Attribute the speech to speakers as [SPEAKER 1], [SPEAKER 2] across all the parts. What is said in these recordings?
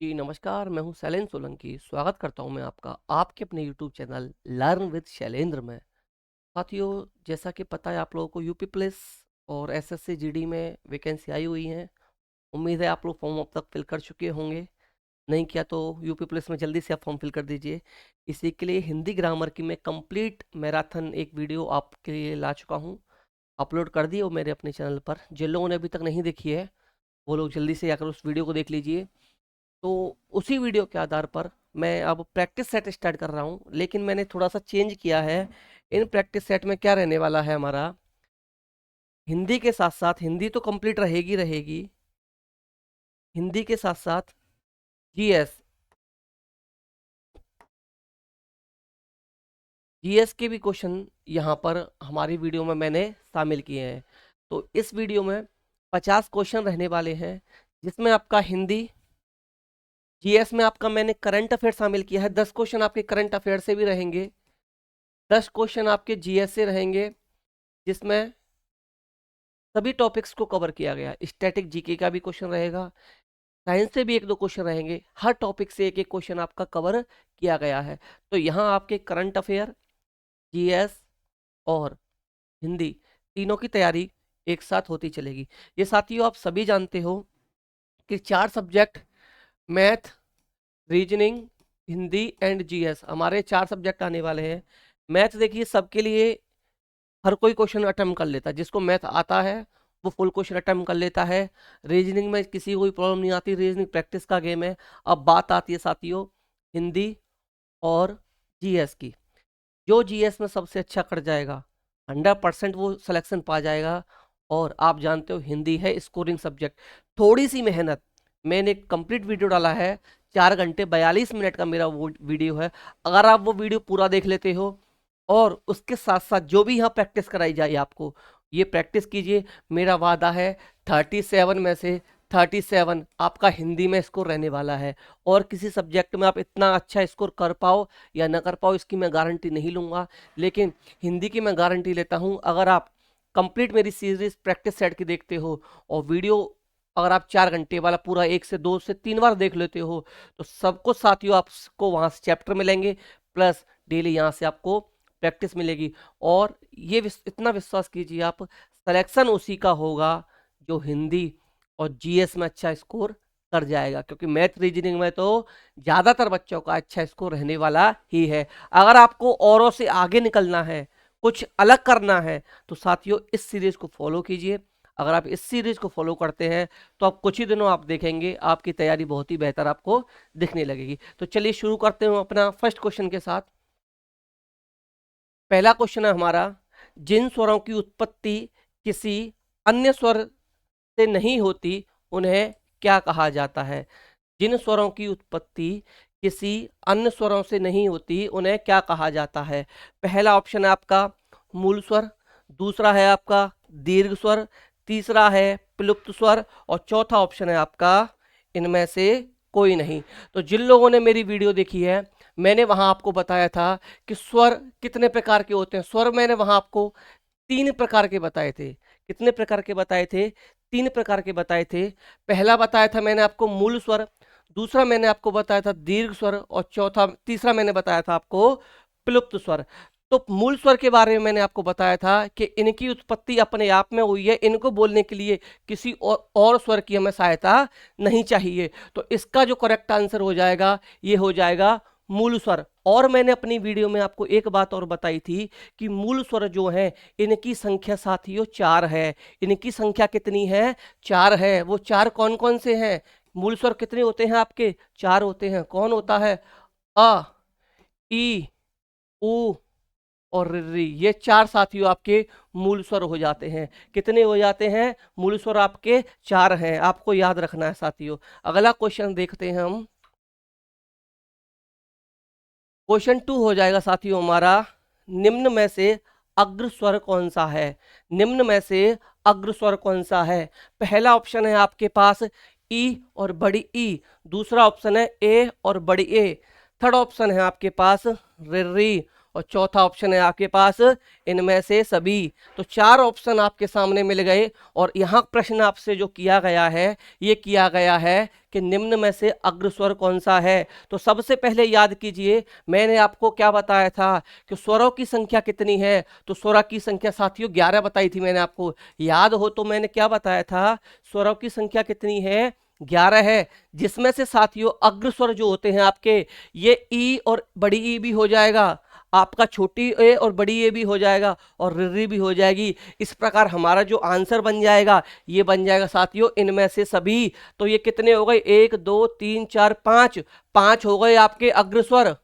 [SPEAKER 1] जी नमस्कार, मैं हूँ शैलेंद्र सोलंकी। स्वागत करता हूँ मैं आपका आपके अपने YouTube channel learn with Shailendra में। साथियों, जैसा कि पता है आप लोगों को यूपी पुलिस और एसएससी जीडी में वैकेंसी आई हुई है। उम्मीद है आप लोग फॉर्म अब तक फिल कर चुके होंगे। नहीं किया तो यूपी पुलिस में जल्दी से आप फॉर्म फिल कर दीजिए। इसी के लिए हिंदी ग्रामर की मैं कंप्लीट मैराथन एक वीडियो आपके लिए ला चुका हूँ। अपलोड कर दी वो मेरे अपने चैनल पर। जिन लोगों ने अभी तक नहीं देखी है वो लोग जल्दी से आकर उस वीडियो को देख लीजिए। तो उसी वीडियो के आधार पर मैं अब प्रैक्टिस सेट स्टार्ट कर रहा हूँ, लेकिन मैंने थोड़ा सा चेंज किया है। इन प्रैक्टिस सेट में क्या रहने वाला है हमारा, हिंदी के साथ साथ हिंदी तो कंप्लीट रहेगी रहेगी, हिंदी के साथ साथ जीएस जीएस के भी क्वेश्चन यहाँ पर हमारी वीडियो में मैंने शामिल किए हैं। तो इस वीडियो में 50 क्वेश्चन रहने वाले हैं, जिसमें आपका हिंदी जीएस में आपका मैंने करंट अफेयर शामिल किया है। 10 क्वेश्चन आपके करंट अफेयर से भी रहेंगे, 10 क्वेश्चन आपके जीएस से रहेंगे, जिसमें सभी टॉपिक्स को कवर किया गया। स्टैटिक जीके का भी क्वेश्चन रहेगा, साइंस से भी एक दो क्वेश्चन रहेंगे। हर टॉपिक से एक एक क्वेश्चन आपका कवर किया गया है। तो यहाँ आपके करंट अफेयर, जीएस और हिंदी तीनों की तैयारी एक साथ होती चलेगी। ये साथियों आप सभी जानते हो कि 4 subject math, reasoning, Hindi and GS हमारे 4 सब्जेक्ट आने वाले हैं। मैथ देखिए सबके लिए हर कोई क्वेश्चन अटेम्प्ट कर लेता है, जिसको मैथ आता है वो फुल क्वेश्चन अटेम्प्ट कर लेता है। रीजनिंग में किसी को कोई प्रॉब्लम नहीं आती, रीजनिंग प्रैक्टिस का गेम है। अब बात आती है साथियों हिंदी और जीएस की। जो जीएस में सबसे अच्छा कर जाएगा 100% वो सिलेक्शन पा जाएगा। और आप जानते हो हिंदी है स्कोरिंग सब्जेक्ट। थोड़ी सी मेहनत, मैंने एक कंप्लीट वीडियो डाला है, 4 घंटे 42 मिनट का मेरा वो वीडियो है। अगर आप वो वीडियो पूरा देख लेते हो और उसके साथ साथ जो भी यहाँ प्रैक्टिस कराई जाए आपको, ये प्रैक्टिस कीजिए। मेरा वादा है 37 में से 37 आपका हिंदी में स्कोर रहने वाला है। और किसी सब्जेक्ट में आप इतना अच्छा स्कोर कर पाओ या ना कर पाओ इसकी मैं गारंटी नहीं लूँगा, लेकिन हिंदी की मैं गारंटी लेता हूँ। अगर आप कंप्लीट मेरी सीरीज प्रैक्टिस सेट की देखते हो और वीडियो अगर आप 4 घंटे वाला पूरा 1 से 2 से 3 बार देख लेते हो, तो सब कुछ साथियों आपको वहाँ से चैप्टर मिलेंगे, प्लस डेली यहाँ से आपको प्रैक्टिस मिलेगी। और ये इतना विश्वास कीजिए आप, सिलेक्शन उसी का होगा जो हिंदी और जीएस में अच्छा स्कोर कर जाएगा, क्योंकि मैथ रीजनिंग में तो ज़्यादातर बच्चों का अच्छा स्कोर रहने वाला ही है। अगर आपको औरों से आगे निकलना है, कुछ अलग करना है, तो साथियों इस सीरीज को फॉलो कीजिए। अगर आप इस सीरीज को फॉलो करते हैं तो आप कुछ ही दिनों आप देखेंगे आपकी तैयारी बहुत ही बेहतर आपको दिखने लगेगी। तो चलिए शुरू करते हैं अपना फर्स्ट क्वेश्चन के साथ। पहला क्वेश्चन है हमारा, जिन स्वरों की उत्पत्ति किसी अन्य स्वर से नहीं होती उन्हें क्या कहा जाता है। जिन स्वरों की उत्पत्ति किसी अन्य स्वरों से नहीं होती उन्हें क्या कहा जाता है। पहला ऑप्शन है आपका मूल स्वर, दूसरा है आपका दीर्घ स्वर, तीसरा है प्लुप्त स्वर और चौथा ऑप्शन है आपका इनमें से कोई नहीं। तो जिन लोगों ने मेरी वीडियो देखी है, मैंने वहां आपको बताया था कि स्वर कितने प्रकार के होते हैं। स्वर मैंने वहां आपको 3 प्रकार के बताए थे। कितने प्रकार के बताए थे? 3 प्रकार के बताए थे। पहला बताया था मैंने आपको मूल स्वर, दूसरा मैंने आपको बताया था दीर्घ स्वर और तीसरा मैंने बताया था आपको प्लुप्त स्वर। तो मूल स्वर के बारे में मैंने आपको बताया था कि इनकी उत्पत्ति अपने आप में हुई है, इनको बोलने के लिए किसी और स्वर की हमें सहायता नहीं चाहिए। तो इसका जो करेक्ट आंसर हो जाएगा ये हो जाएगा मूल स्वर। और मैंने अपनी वीडियो में आपको एक बात और बताई थी कि मूल स्वर जो है इनकी संख्या साथियों 4 है। इनकी संख्या कितनी है? 4 है। वो 4 कौन कौन से हैं? मूल स्वर कितने होते हैं आपके? 4 होते हैं। कौन होता है? अ, ई, उ और री। ये 4 साथियों आपके मूल स्वर हो जाते हैं। कितने हो जाते हैं? मूल स्वर आपके 4 हैं, आपको याद रखना है साथियों। अगला क्वेश्चन देखते हैं हम। क्वेश्चन 2 हो जाएगा साथियों हमारा, निम्न में से अग्र स्वर कौन सा है। निम्न में से अग्र स्वर कौन सा है? पहला ऑप्शन है आपके पास ई और बड़ी ई, दूसरा ऑप्शन है ए और बड़ी ए, थर्ड ऑप्शन है आपके पास री और चौथा ऑप्शन है आपके पास इनमें से सभी। तो 4 ऑप्शन आपके सामने मिल गए। और यहाँ प्रश्न आपसे जो किया गया है, ये किया गया है कि निम्न में से अग्रस्वर कौन सा है। तो सबसे पहले याद कीजिए, मैंने आपको क्या बताया था कि स्वरों की संख्या कितनी है। तो स्वरों की संख्या साथियों 11 बताई थी मैंने आपको, याद हो तो मैंने क्या बताया था, स्वरों की संख्या कितनी है, 11 है। जिसमें से साथियों अग्रस्वर जो होते हैं आपके, ये ई और बड़ी ई भी हो जाएगा, आपका छोटी ए और बड़ी ए भी हो जाएगा, और री भी हो जाएगी। इस प्रकार हमारा जो आंसर बन जाएगा, ये बन जाएगा साथियों इनमें से सभी। तो ये कितने हो गए, 1 2 3 4 5, 5 हो गए आपके अग्रस्वर।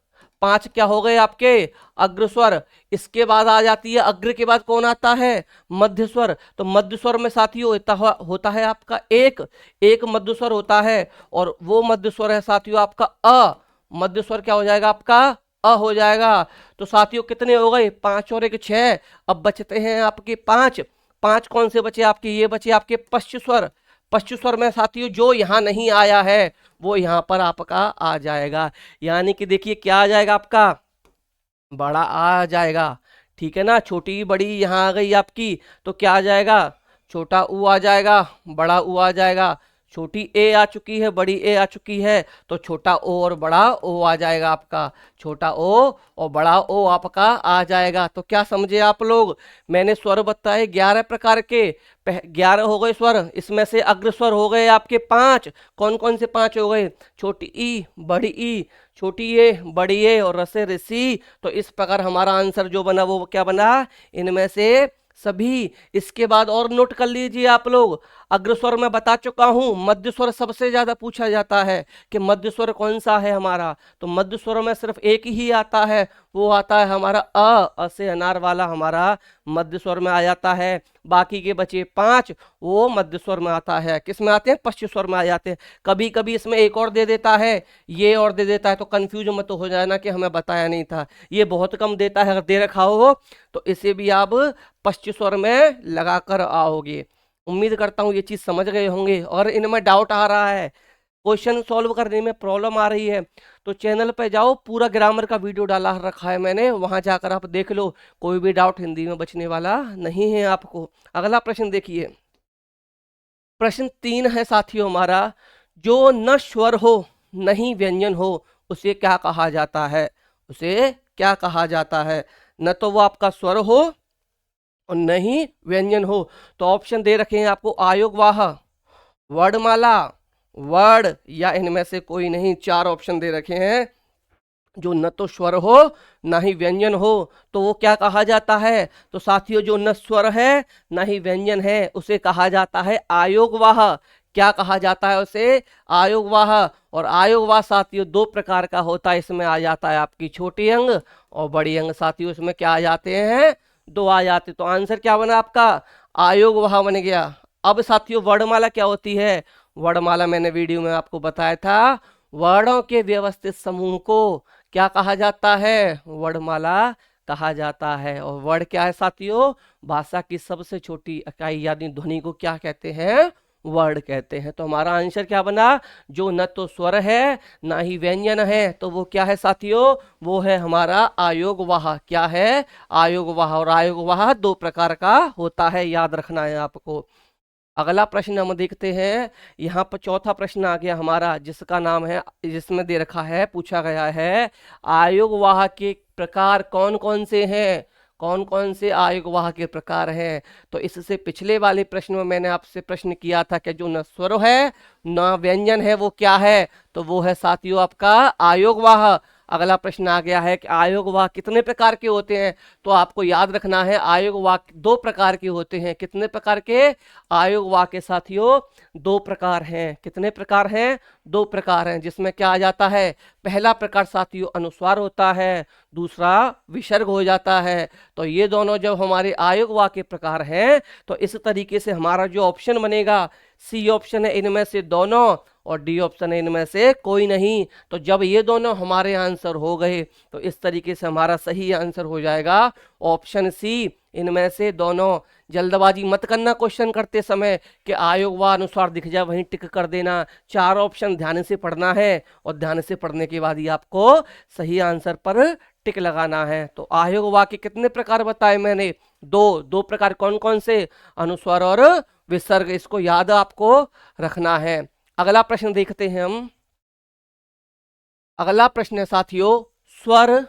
[SPEAKER 1] 5 क्या हो गए आपके अग्रस्वर। इसके बाद आ जाती है, अग्र के बाद कौन आता है, मध्य स्वर। तो मध्य स्वर में साथियों होता है आपका एक मध्य स्वर होता है, और वो मध्य स्वर है साथियों आपका अ। मध्य स्वर क्या हो जाएगा आपका, अ हो जाएगा। तो साथियों कितने हो गए, 5 और 1 6। अब बचते हैं आपके 5। 5 कौन से बचे आपके, ये बचे आपके पश्च स्वर। पश्च स्वर में साथियों जो यहाँ नहीं आया है, वो यहाँ पर आपका आ जाएगा। यानी कि देखिए क्या आ जाएगा आपका, बड़ा आ जाएगा। ठीक है ना, छोटी बड़ी यहाँ आ गई आपकी, तो क्या आ जाएगा, छोटा ऊ आ जाएगा, बड़ा ऊ आ जाएगा। छोटी ए आ चुकी है, बड़ी ए आ चुकी है, तो छोटा ओ और बड़ा ओ आ जाएगा आपका। छोटा ओ और बड़ा ओ आपका आ जाएगा। तो क्या समझे आप लोग, मैंने स्वर बताए 11 प्रकार के, 11 हो गए स्वर। इसमें से अग्र स्वर हो गए आपके 5। कौन कौन से 5 हो गए, छोटी ई, बड़ी ई, छोटी ए, बड़ी ए और रसे ऋषि। तो इस प्रकार हमारा आंसर जो बना वो क्या बना, इनमें से सभी। इसके बाद और नोट कर लीजिए आप लोग, अग्रस्वर में बता चुका हूं, मध्य स्वर सबसे ज्यादा पूछा जाता है कि मध्य स्वर कौन सा है हमारा। तो मध्य स्वर में सिर्फ एक ही आता है, वो आता है हमारा अ से अनार वाला हमारा मध्य स्वर में आ जाता है। बाकी के बचे 5 वो मध्य स्वर में आता है, किस में आते हैं, पश्च स्वर में आ जाते हैं। कभी कभी इसमें एक और दे देता है, ये और दे देता है, तो कंफ्यूज मत हो जाना कि हमें बताया नहीं था। ये बहुत कम देता है, अगर दे रखा हो तो इसे भी आप पश्च स्वर में लगाकर आओगे। उम्मीद करता हूँ ये चीज समझ गए होंगे। और इनमें डाउट आ रहा है, क्वेश्चन सॉल्व करने में प्रॉब्लम आ रही है, तो चैनल पे जाओ, पूरा ग्रामर का वीडियो डाला रखा है मैंने, वहां जाकर आप देख लो, कोई भी डाउट हिंदी में बचने वाला नहीं है आपको। अगला प्रश्न देखिए, प्रश्न 3 है साथियों हमारा, जो न स्वर हो नहीं व्यंजन हो उसे क्या कहा जाता है, उसे क्या कहा जाता है। न तो वो आपका स्वर हो और नहीं व्यंजन हो। तो ऑप्शन दे रखे हैं आपको, आयोगवाह, वर्णमाला, वर्ड, या इनमें से कोई नहीं। 4 ऑप्शन दे रखे हैं, जो न तो स्वर हो ना ही व्यंजन हो, तो वो क्या कहा जाता है। तो साथियों जो न स्वर है ना ही व्यंजन है, उसे कहा जाता है आयोगवाह। क्या कहा जाता है उसे, आयोगवाह। और आयोगवाह साथियों 2 प्रकार का होता है, इसमें आ जाता है आपकी छोटी अंग और बड़ी अंग। साथियों इसमें क्या आ जाते हैं, 2 आ जाते। तो आंसर क्या बना आपका, आयोगवाह बन गया। अब साथियों वर्णमाला क्या होती है, वर्णमाला मैंने वीडियो में आपको बताया था, वर्णों के व्यवस्थित समूह को क्या कहा जाता है, वर्णमाला कहा जाता है। और वर्ण क्या है साथियों, भाषा की सबसे छोटी इकाई यानी ध्वनि को क्या कहते हैं, वर्ण कहते हैं। तो हमारा आंसर क्या बना, जो न तो स्वर है ना ही व्यंजन है, तो वो क्या है साथियों, वो है हमारा आयोगवाह। क्या है, आयोगवाह। और आयोगवाह 2 प्रकार का होता है, याद रखना है आपको। अगला प्रश्न हम देखते हैं, यहाँ पर चौथा प्रश्न आ गया हमारा, जिसका नाम है, जिसमें दे रखा है, पूछा गया है, आयोगवाह के प्रकार कौन कौन से हैं, कौन कौन से आयोगवाह के प्रकार हैं। तो इससे पिछले वाले प्रश्न में मैंने आपसे प्रश्न किया था कि जो न स्वर है न व्यंजन है वो क्या है, तो वो है साथियों आपका आयोगवाह। अगला प्रश्न आ गया है कि आयोगवाह कितने प्रकार के होते हैं। तो आपको याद रखना है, आयोगवाह 2 प्रकार के होते हैं। कितने प्रकार के, आयोगवाह के साथियों 2 प्रकार हैं। कितने प्रकार हैं, 2 प्रकार हैं। जिसमें क्या आ जाता है, पहला प्रकार साथियों अनुस्वार होता है, दूसरा विसर्ग हो जाता है। तो ये दोनों जब हमारे आयोगवाह के प्रकार हैं, तो इस तरीके से हमारा जो ऑप्शन बनेगा, सी ऑप्शन है इनमें से दोनों, और डी ऑप्शन है इनमें से कोई नहीं। तो जब ये दोनों हमारे आंसर हो गए, तो इस तरीके से हमारा सही आंसर हो जाएगा ऑप्शन सी, इनमें से दोनों। जल्दबाजी मत करना क्वेश्चन करते समय कि आयोगवाह अनुसार दिख जाए वहीं टिक कर देना। 4 ऑप्शन ध्यान से पढ़ना है, और ध्यान से पढ़ने के बाद ही आपको सही आंसर पर टिक लगाना है। तो आयोग वाक्य कितने प्रकार बताए मैंने? दो प्रकार। कौन कौन से? अनुस्वार और विसर्ग। इसको याद आपको रखना है। अगला प्रश्न देखते हैं हम। अगला प्रश्न है साथियों, स्वर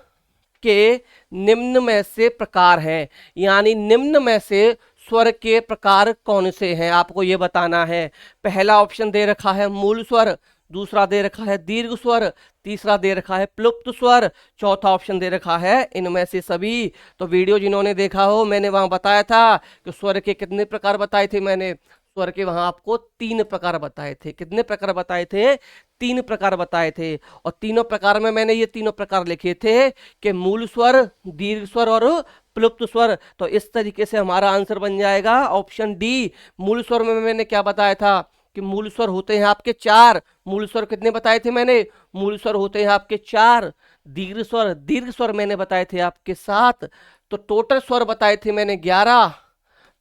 [SPEAKER 1] के निम्न में से प्रकार हैं, यानी निम्न में से स्वर के प्रकार कौन से हैं, आपको ये बताना है। पहला ऑप्शन दे रखा है मूल स्वर, दूसरा दे रखा है दीर्घ स्वर, तीसरा दे रखा है प्लुप्त स्वर, चौथा ऑप्शन दे रखा है इनमें से सभी। तो वीडियो जिन्होंने देखा हो, मैंने वहां बताया था कि स्वर के कितने प्रकार बताए थे। मैंने स्वर के वहां आपको 3 प्रकार बताए थे। कितने प्रकार बताए थे? 3 प्रकार बताए थे। और तीनों प्रकार में मैंने ये तीनों प्रकार लिखे थे कि मूल स्वर, दीर्घ स्वर और प्लुप्त स्वर। तो इस तरीके से हमारा आंसर बन जाएगा ऑप्शन डी। मूल स्वर में मैंने क्या बताया था कि मूल स्वर होते हैं आपके 4। मूल स्वर कितने बताए थे मैंने? मूल स्वर होते हैं आपके 4। दीर्घ स्वर मैंने बताए थे आपके 7। तो टोटल स्वर बताए थे मैंने 11।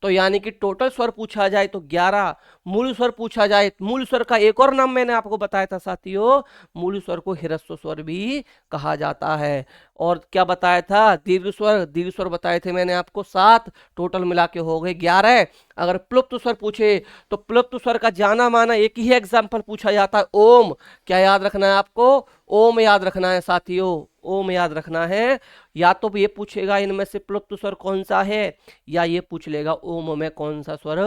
[SPEAKER 1] तो यानी कि टोटल स्वर पूछा जाए तो 11। मूल स्वर पूछा जाए, मूल स्वर का एक और नाम मैंने आपको बताया था साथियों, मूल स्वर को ह्रस्व स्वर भी कहा जाता है। और क्या बताया था? दीर्घ स्वर बताए थे मैंने आपको 7। टोटल मिला के हो गए 11। अगर प्लुप्त स्वर पूछे तो प्लुप्त स्वर का जाना माना एक ही एग्जाम्पल पूछा जाता है, ओम। क्या याद रखना है आपको? ओम याद रखना है साथियों, ओम याद रखना है। या तो ये पूछेगा इनमें से प्लुप्त स्वर कौन सा है, या ये पूछ लेगा ओम में कौन सा स्वर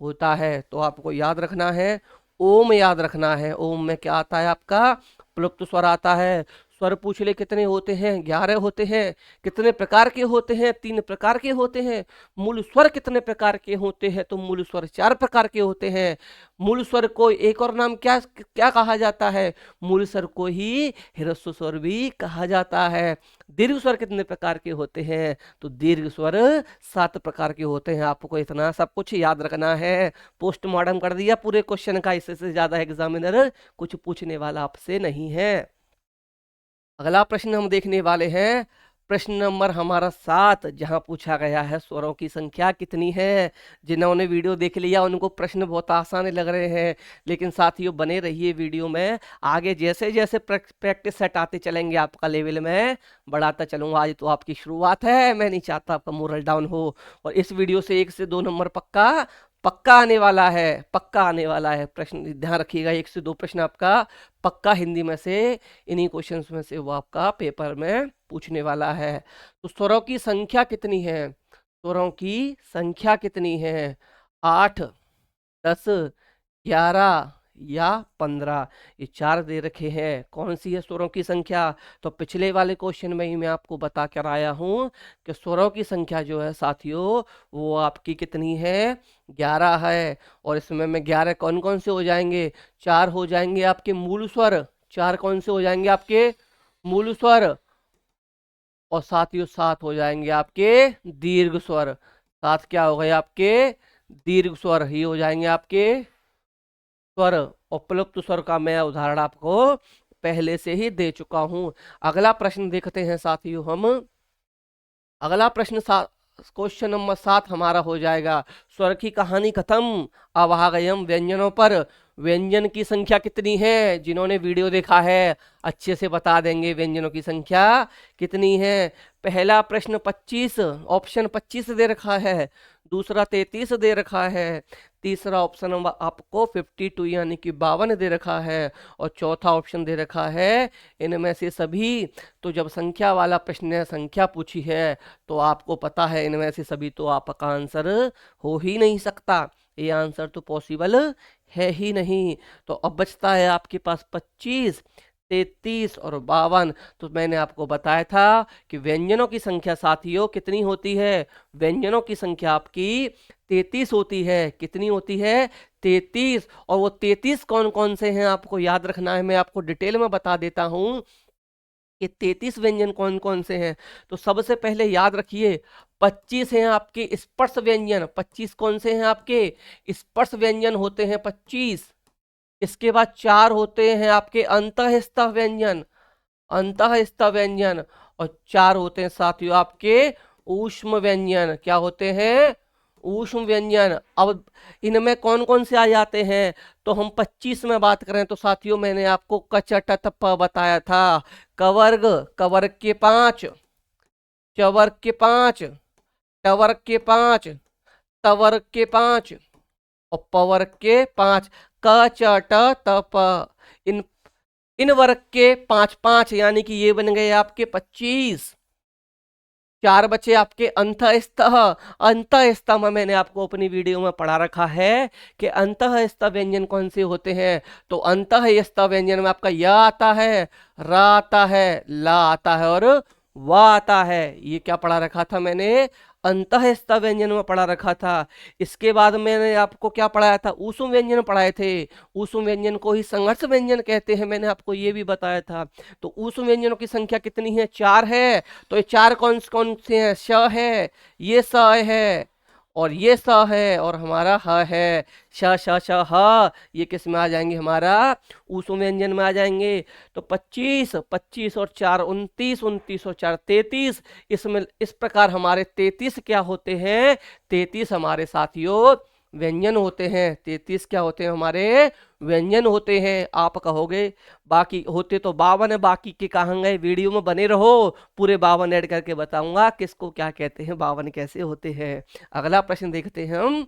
[SPEAKER 1] होता है। तो आपको याद रखना है, ओम याद रखना है। ओम में क्या आता है आपका? प्लुप्त स्वर आता है। स्वर पूछ ले कितने होते हैं? 11 होते हैं। कितने प्रकार के होते हैं? 3 प्रकार के होते हैं। मूल स्वर कितने प्रकार के होते हैं? तो मूल स्वर 4 प्रकार के होते हैं। मूल स्वर को एक और नाम क्या क्या कहा जाता है? मूल स्वर को ही ह्रस्व स्वर भी कहा जाता है। दीर्घ स्वर कितने प्रकार के होते हैं? तो दीर्घ स्वर 7 प्रकार के होते हैं। आपको इतना सब कुछ याद रखना है। पोस्टमार्टम कर दिया पूरे क्वेश्चन का, इससे से ज्यादा एग्जामिनर कुछ पूछने वाला आपसे नहीं है। अगला प्रश्न हम देखने वाले हैं, प्रश्न नंबर हमारा 7, जहां पूछा गया है स्वरों की संख्या कितनी है। जिन्होंने वीडियो देख लिया उनको प्रश्न बहुत आसान लग रहे हैं, लेकिन साथियों बने रहिए वीडियो में। आगे जैसे जैसे प्रैक्टिस सेट आते चलेंगे, आपका लेवल में बढ़ाता चलूंगा। आज तो आपकी शुरुआत है, मैं नहीं चाहता आपका मोरल डाउन हो। और इस वीडियो से 1 से 2 नंबर पक्का पक्का आने वाला है, पक्का आने वाला है। प्रश्न ध्यान रखिएगा, 1 से 2 प्रश्न आपका पक्का हिंदी में से, इन्हीं क्वेश्चंस में से वो आपका पेपर में पूछने वाला है। तो स्वरों की संख्या कितनी है? स्वरों की संख्या कितनी है? 8, 10, 11 या 15? ये 4 दे रखे हैं। कौन सी है स्वरों की संख्या? तो पिछले वाले क्वेश्चन में ही मैं आपको बता कर आया हूं कि स्वरों की संख्या जो है साथियों, वो आपकी कितनी है? 11 है। और इसमें में 11 कौन कौन से हो जाएंगे? 4 हो जाएंगे आपके मूल स्वर। 4 कौन से हो जाएंगे आपके? मूल स्वर। और साथियों 7 हो जाएंगे आपके दीर्घ स्वर। 7 क्या हो गए आपके? दीर्घ स्वर ही हो जाएंगे आपके स्वर। उपलुप्त स्वर का मैं उदाहरण आपको पहले से ही दे चुका हूं। अगला प्रश्न देखते हैं साथियों हम। अगला प्रश्न क्वेश्चन नंबर 7 हमारा हो जाएगा, स्वर की कहानी खत्म, अब आ गए हम व्यंजनों पर। व्यंजन की संख्या कितनी है? जिन्होंने वीडियो देखा है अच्छे से बता देंगे व्यंजनों की संख्या कितनी है। पहला प्रश्न 25, ऑप्शन 25 दे रखा है। दूसरा 33 दे रखा है। तीसरा ऑप्शन आपको 52 यानी कि 52 दे रखा है। और चौथा ऑप्शन दे रखा है इनमें से सभी। तो जब संख्या वाला प्रश्न है, संख्या पूछी है, तो आपको पता है इनमें से सभी तो आपका आंसर हो ही नहीं सकता। ये आंसर तो पॉसिबल है ही नहीं। तो अब बचता है आपके पास 25, 33 और 52। तो मैंने आपको बताया था कि व्यंजनों की संख्या साथियों कितनी होती है? व्यंजनों की संख्या आपकी 33 होती है। कितनी होती है? 33। और वो 33 कौन कौन से हैं आपको याद रखना है। मैं आपको डिटेल में बता देता हूं कि 33 व्यंजन कौन कौन से हैं। तो सबसे पहले याद रखिए 25 हैं आपके स्पर्श व्यंजन। 25 कौन से हैं आपके? स्पर्श व्यंजन होते हैं 25। इसके बाद 4 होते हैं आपके अंतःस्थ व्यंजन, अंतःस्थ व्यंजन। और 4 होते हैं साथियों आपके ऊष्म व्यंजन। क्या होते हैं? ऊष्म व्यंजन। अब इनमें कौन कौन से आ जाते हैं? तो हम 25 में बात करें तो साथियों मैंने आपको कचटत प बताया था। कवर्ग, कवर्ग के 5, चवर्ग के 5, टवर्ग के 5, तवर्ग के 5 और पवर्ग के 5। क च ट त प। इन इन वर्ग के 5 5, यानी कि ये बन गए आपके 25। 4 बचे आपके अंतःस्थः। अंतःस्थः में मैंने आपको अपनी वीडियो में पढ़ा रखा है कि अंतःस्थः व्यंजन कौन से होते हैं। तो अंतःस्थः व्यंजन में आपका य आता है, र आता है, ला आता है और वा आता है। ये क्या पढ़ा रखा था मैंने, अंतःस्थः व्यंजन में पढ़ा रखा था। इसके बाद मैंने आपको क्या पढ़ाया था, ऊष्म व्यंजन पढ़ाए थे। ऊष्म व्यंजन को ही संघर्ष व्यंजन कहते हैं, मैंने आपको ये भी बताया था। तो ऊष्म व्यंजनों की संख्या कितनी है, 4 है। तो ये 4 कौन कौन से हैं, श है, ये स है और ये स है और हमारा ह है। श श श ह, ये किस में आ जाएंगे, हमारा ऊष्म व्यंजन में आ जाएंगे। तो 25, 25 और 4 29, 29 और 4 33। इसमें इस प्रकार हमारे 33 क्या होते हैं, 33 हमारे साथियों व्यंजन होते हैं। 33 क्या होते हैं, हमारे व्यंजन होते हैं। आप कहोगे बाकी होते तो 52 है, बाकी के कहाँ गए, वीडियो में बने रहो, पूरे 52 ऐड करके बताऊंगा किसको क्या कहते हैं, 52 कैसे होते हैं। अगला प्रश्न देखते हैं हम,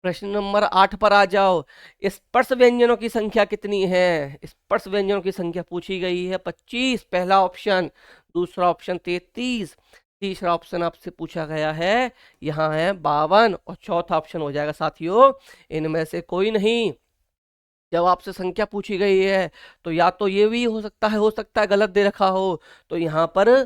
[SPEAKER 1] प्रश्न नंबर 8 पर आ जाओ। स्पर्श व्यंजनों की संख्या कितनी है, स्पर्श व्यंजनों की संख्या पूछी गई है 25, पहला ऑप्शन। दूसरा ऑप्शन 33, तीसरा ऑप्शन आपसे पूछा गया है यहाँ है 52 और चौथा ऑप्शन हो जाएगा साथियों इनमें से कोई नहीं। जब आपसे संख्या पूछी गई है तो या तो ये भी हो सकता है गलत दे रखा हो। तो यहाँ पर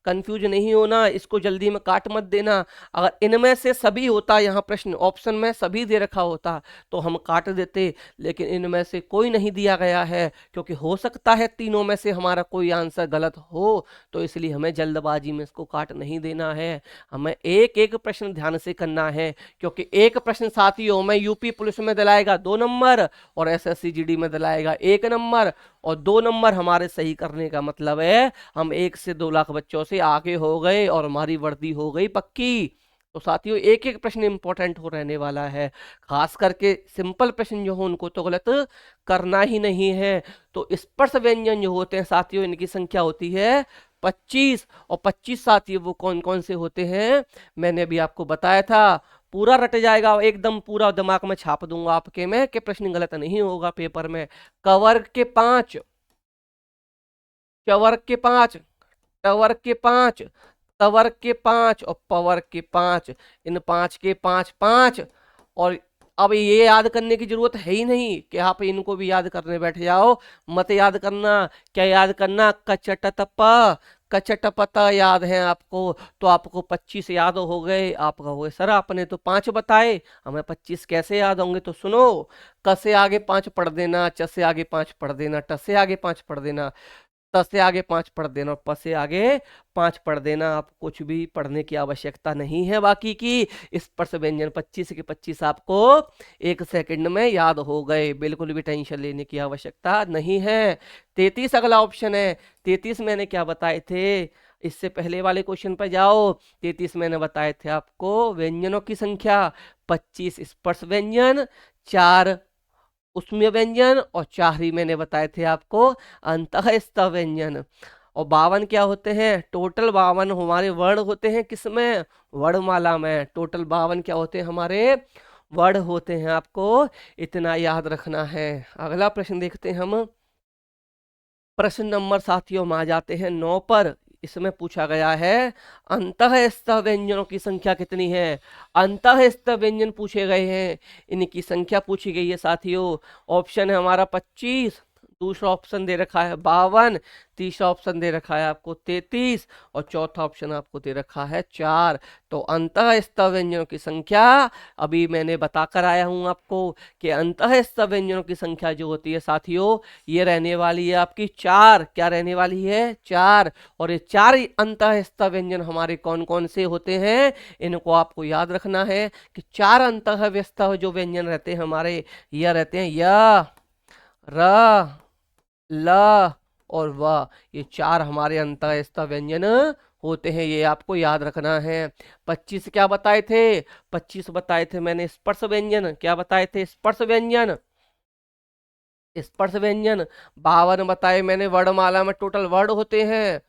[SPEAKER 1] कंफ्यूज नहीं होना, इसको जल्दी में काट मत देना। अगर इनमें से सभी होता, यहाँ प्रश्न ऑप्शन में सभी दे रखा होता तो हम काट देते, लेकिन इनमें से कोई नहीं दिया गया है, क्योंकि हो सकता है तीनों में से हमारा कोई आंसर गलत हो, तो इसलिए हमें जल्दबाजी में इसको काट नहीं देना है। हमें एक एक प्रश्न ध्यान से करना है, क्योंकि एक प्रश्न साथियों में यूपी पुलिस में दिलाएगा 2 नंबर और एसएससी जीडी में दिलाएगा 1 नंबर, और 2 नंबर हमारे सही करने का मतलब है हम 1 से 2 लाख बच्चों से आगे हो गए और हमारी वर्दी हो गई पक्की। तो साथियों एक एक प्रश्न इंपॉर्टेंट हो रहने वाला है, खास करके सिंपल प्रश्न जो हो उनको तो गलत करना ही नहीं है। तो स्पर्श व्यंजन जो होते हैं साथियों इनकी संख्या होती है 25, और 25 साथियों वो कौन कौन से होते हैं मैंने अभी आपको बताया था। पूरा रट जाएगा, एकदम पूरा दिमाग में छाप दूंगा आपके में कि प्रश्न गलत नहीं होगा पेपर में। कवर्ग के 5, चवर्ग के 5, टवर्ग के 5, तवर्ग के 5 और पवर्ग के 5। इन 5 के 5 5। और अब ये याद करने की जरूरत है ही नहीं कि आप इनको भी याद करने बैठ जाओ, मत याद करना। क्या याद करना, कचटतप, कचटपता याद है आपको, तो आपको 25 याद हो गए। आप कहोगे सर आपने तो 5 बताए, हमें 25 कैसे याद होंगे। तो सुनो, क से आगे 5 पढ़ देना, च से आगे 5 पढ़ देना, ट से आगे 5 पढ़ देना, त से आगे 5 पढ़ देना और प से आगे 5 पढ़ देना। आप कुछ भी पढ़ने की आवश्यकता नहीं है बाकी की। स्पर्श व्यंजन 25 के 25 आपको 1 सेकंड में याद हो गए, बिल्कुल भी टेंशन लेने की आवश्यकता नहीं है। 33 अगला ऑप्शन है। 33 मैंने क्या बताए थे, इससे पहले वाले क्वेश्चन पर जाओ। 33 मैंने बताए थे आपको व्यंजनों की संख्या 25 स्पर्श व्यंजन, 4 उसमें व्यंजन और 4 ही मैंने बताए थे आपको अंतःस्थ व्यंजन। और 52 क्या होते हैं, टोटल 52 हमारे वर्ण होते हैं किसमें, वर्णमाला में। टोटल 52 क्या होते हैं हमारे वर्ण होते हैं, आपको इतना याद रखना है। अगला प्रश्न देखते हैं हम, प्रश्न नंबर साथियों में आ जाते हैं 9 पर। इसमें पूछा गया है अंतःस्थ व्यंजनों की संख्या कितनी है। अंतःस्थ व्यंजन पूछे गए हैं, इनकी संख्या पूछी गई है साथियों। ऑप्शन है हमारा 25, दूसरा ऑप्शन दे रखा है 52, तीसरा ऑप्शन दे रखा है आपको 33 और चौथा ऑप्शन आपको दे रखा है 4। तो अंतःस्थ व्यंजनों की संख्या अभी मैंने बता कर आया हूं आपको कि अंतःस्थ व्यंजनों की संख्या जो होती है साथियों ये रहने वाली है आपकी 4। क्या रहने वाली है, 4। और ये 4 अंतःस्थ व्यंजन हमारे कौन कौन से होते हैं, इनको आपको याद रखना है कि 4 अंतःस्थ जो व्यंजन रहते हैं हमारे, यह रहते हैं य, र, ल और व। ये 4 हमारे अंतःस्थ व्यंजन होते हैं, ये आपको याद रखना है। 25 क्या बताए थे, 25 बताए थे मैंने स्पर्श व्यंजन। क्या बताए थे, स्पर्श व्यंजन, स्पर्श व्यंजन। 52 बताए मैंने वर्णमाला में टोटल वर्ड होते हैं,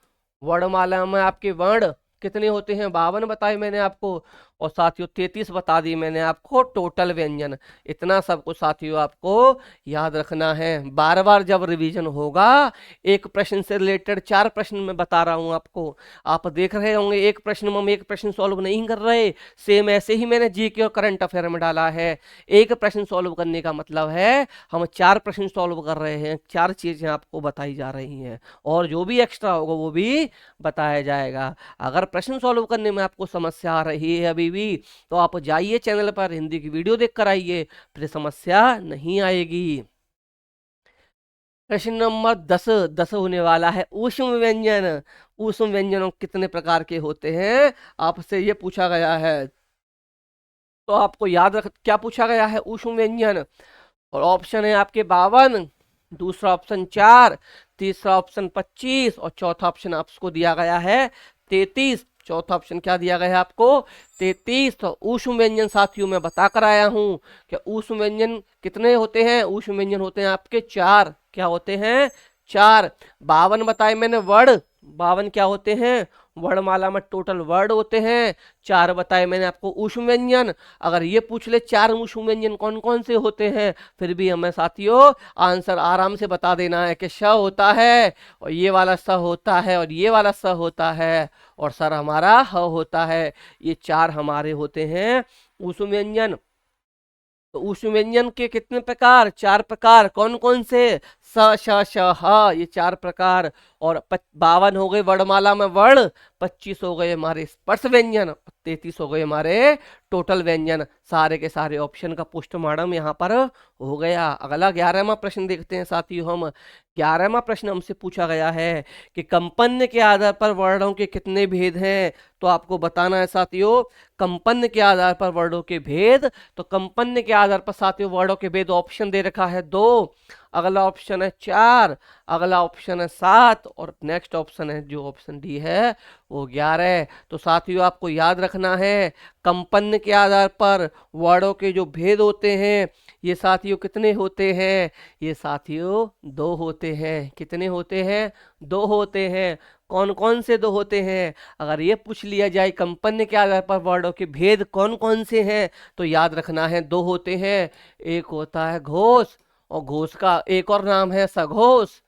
[SPEAKER 1] वर्णमाला में आपके वर्ण कितने होते हैं, 52 बताए मैंने आपको। और साथियों 33 बता दी मैंने आपको टोटल व्यंजन। इतना सब कुछ साथियों आपको याद रखना है। बार बार जब रिवीजन होगा, एक प्रश्न से रिलेटेड 4 प्रश्न मैं बता रहा हूं आपको। आप देख रहे होंगे एक प्रश्न में हम एक प्रश्न सॉल्व नहीं कर रहे, सेम ऐसे ही मैंने जीके और करंट अफेयर में डाला है। एक प्रश्न सॉल्व करने का मतलब है हम 4 प्रश्न सॉल्व कर रहे हैं, 4 चीजें आपको बताई जा रही हैं, और जो भी एक्स्ट्रा होगा वो भी बताया जाएगा। अगर प्रश्न सॉल्व करने में आपको समस्या आ रही है अभी भी, तो आप जाइए चैनल पर, हिंदी की वीडियो देख कर आइए, फिर समस्या नहीं आएगी। प्रश्न नंबर 10 होने वाला है ऊष्म व्यंजन। ऊष्म व्यंजनों कितने प्रकार के होते हैं आपसे ये पूछा गया है, तो आपको याद रख क्या पूछा गया है ऊष्म व्यंजन। और ऑप्शन है आपके 52, दूसरा ऑप्शन 4, तीसरा ऑप्शन 25 और चौथा ऑप्शन आपको दिया गया है 33। चौथा ऑप्शन क्या दिया गया है आपको, 33। तो ऊष्म व्यंजन साथियों मैं बता कर आया हूं कि ऊष्म व्यंजन कितने होते हैं। ऊष्म व्यंजन होते हैं आपके 4। क्या होते हैं, 4। 52 बताए मैंने वर्ड, 52 क्या होते हैं, वर्णमाला में टोटल वर्ड होते हैं। 4 बताए मैंने आपको ऊष्म व्यंजन। अगर ये पूछ ले 4 ऊष्म व्यंजन कौन कौन से होते हैं, फिर भी हमें साथियों आंसर आराम से बता देना है कि श होता है, और ये वाला स होता है, और ये वाला स होता है, और सर हमारा ह होता है। ये 4 हमारे होते हैं ऊष्म व्यंजन। तो ऊष्म व्यंजन के कितने प्रकार, 4 प्रकार। कौन कौन से, स श श ह, ये 4 प्रकार। और 52 हो गए वर्णमाला में वर्ण, 25 हो गए हमारे स्पर्श व्यंजन, 33 हो गए हमारे टोटल व्यंजन। सारे के सारे ऑप्शन का पोस्टमार्टम यहाँ पर हो गया। अगला 11वां प्रश्न देखते हैं साथियों हम। 11वां प्रश्न हमसे पूछा गया है कि कंपन्य के आधार पर वर्णों के कितने भेद हैं। तो आपको बताना है साथियों कंपन्य के आधार पर वर्णों के भेद। तो कंपन्य के आधार पर साथियों वर्णों के भेद ऑप्शन दे रखा है 2, अगला ऑप्शन है 4, अगला ऑप्शन है 7, और नेक्स्ट ऑप्शन है जो ऑप्शन डी है वो 11। तो साथियों आपको याद रखना है कंपन्य के आधार पर वर्णों के जो भेद होते हैं ये साथियों कितने होते हैं, ये साथियों 2 होते हैं। कितने होते हैं, 2 होते हैं। कौन कौन से 2 होते हैं, अगर ये पूछ लिया जाए कंपन्य के आधार पर वर्णों के भेद कौन कौन से हैं, तो याद रखना है 2 होते हैं। एक होता है घोष, और घोष का एक और नाम है सघोष।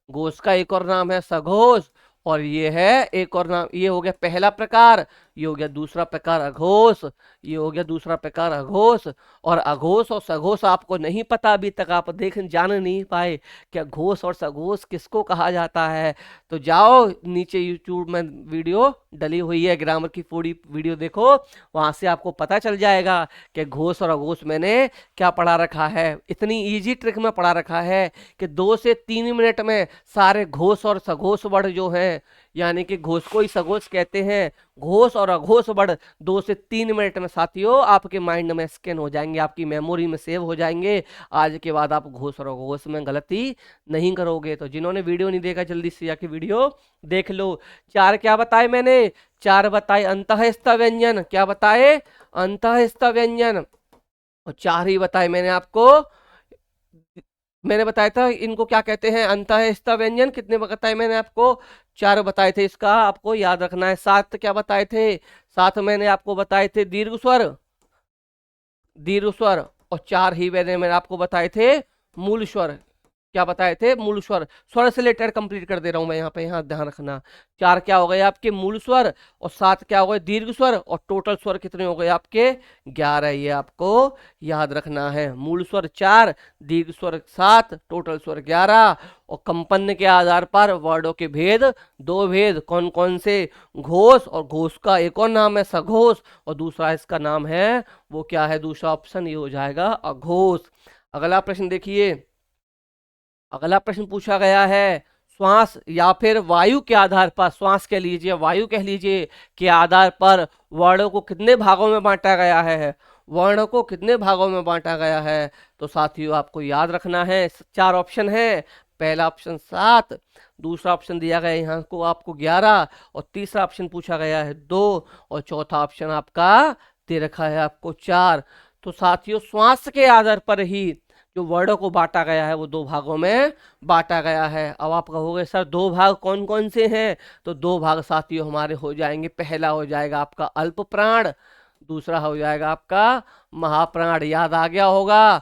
[SPEAKER 1] घोष का एक और नाम है सघोष, और ये है एक और नाम, ये हो गया पहला प्रकार, ये हो गया दूसरा प्रकार अघोष, ये हो गया दूसरा प्रकार अघोष। और अघोष और सघोष आपको नहीं पता, अभी तक आप देख जान नहीं पाए क्या घोष और सघोष किसको कहा जाता है। तो जाओ नीचे यूट्यूब में वीडियो डली हुई है, ग्रामर की पूरी वीडियो देखो, वहां से आपको पता चल जाएगा कि घोष और अघोष मैंने क्या पढ़ा रखा है। इतनी इजी ट्रिक में पढ़ा रखा है कि 2 से 3 मिनट में सारे घोष और सघोष वर्ड जो हैं, यानी कि घोष को ही सघोष कहते हैं, घोष और अघोष वर्ड 2 से 3 मिनट में साथियों आपके माइंड में स्कैन हो जाएंगे, आपकी मेमोरी में सेव हो जाएंगे। आज के बाद आप घोष और अघोष में गलती नहीं करोगे। तो जिन्होंने वीडियो नहीं देखा जल्दी से जाके वीडियो देख लो। 4 क्या बताए मैंने, 4 बताए अंतःस्थ व्यंजन। क्या बताए, अंतःस्थ व्यंजन। और 4 ही बताए मैंने आपको, मैंने बताया था इनको क्या कहते हैं, अंतःस्थ व्यंजन। कितने बताए मैंने आपको, 4 बताए थे। इसका आपको याद रखना है। 7 क्या बताए थे, 7 मैंने आपको बताए थे दीर्घ स्वर, दीर्घ स्वर। और 4 ही मैंने आपको बताए थे मूल स्वर। क्या बताए थे, मूल स्वर। स्वर से रिलेटेड कंप्लीट कर दे रहा हूं मैं यहाँ पे, यहाँ ध्यान रखना। 4 क्या हो गए आपके मूल स्वर, और 7 क्या हो गए दीर्घ स्वर, और टोटल स्वर कितने हो गए आपके 11। ये आपको याद रखना है, मूल स्वर 4, दीर्घ स्वर 7, टोटल स्वर 11। और कंपन्य के आधार पर वर्डों के भेद 2 भेद, कौन कौन से, घोष, और घोष का एक और नाम है सघोष, और दूसरा इसका नाम है वो क्या है, दूसरा ऑप्शन ये हो जाएगा अघोष। अगला प्रश्न देखिए, अगला प्रश्न पूछा गया है श्वास या फिर वायु के आधार पर, श्वास कह लीजिए वायु कह लीजिए, के आधार पर वर्णों को कितने भागों में बांटा गया है, वर्णों को कितने भागों में बांटा गया है। तो साथियों आपको याद रखना है 4 ऑप्शन है। पहला ऑप्शन 7, दूसरा ऑप्शन दिया गया है यहाँ को आपको 11, और तीसरा ऑप्शन पूछा गया है 2, और चौथा ऑप्शन आपका दे रखा है आपको 4। तो साथियों श्वास के आधार पर ही जो वर्डों को बांटा गया है वो दो भागों में बांटा गया है। अब आप कहोगे सर दो भाग कौन कौन से हैं, तो दो भाग साथियों हमारे हो जाएंगे। पहला हो जाएगा आपका अल्प प्राण, दूसरा हो जाएगा आपका महाप्राण। याद आ गया होगा।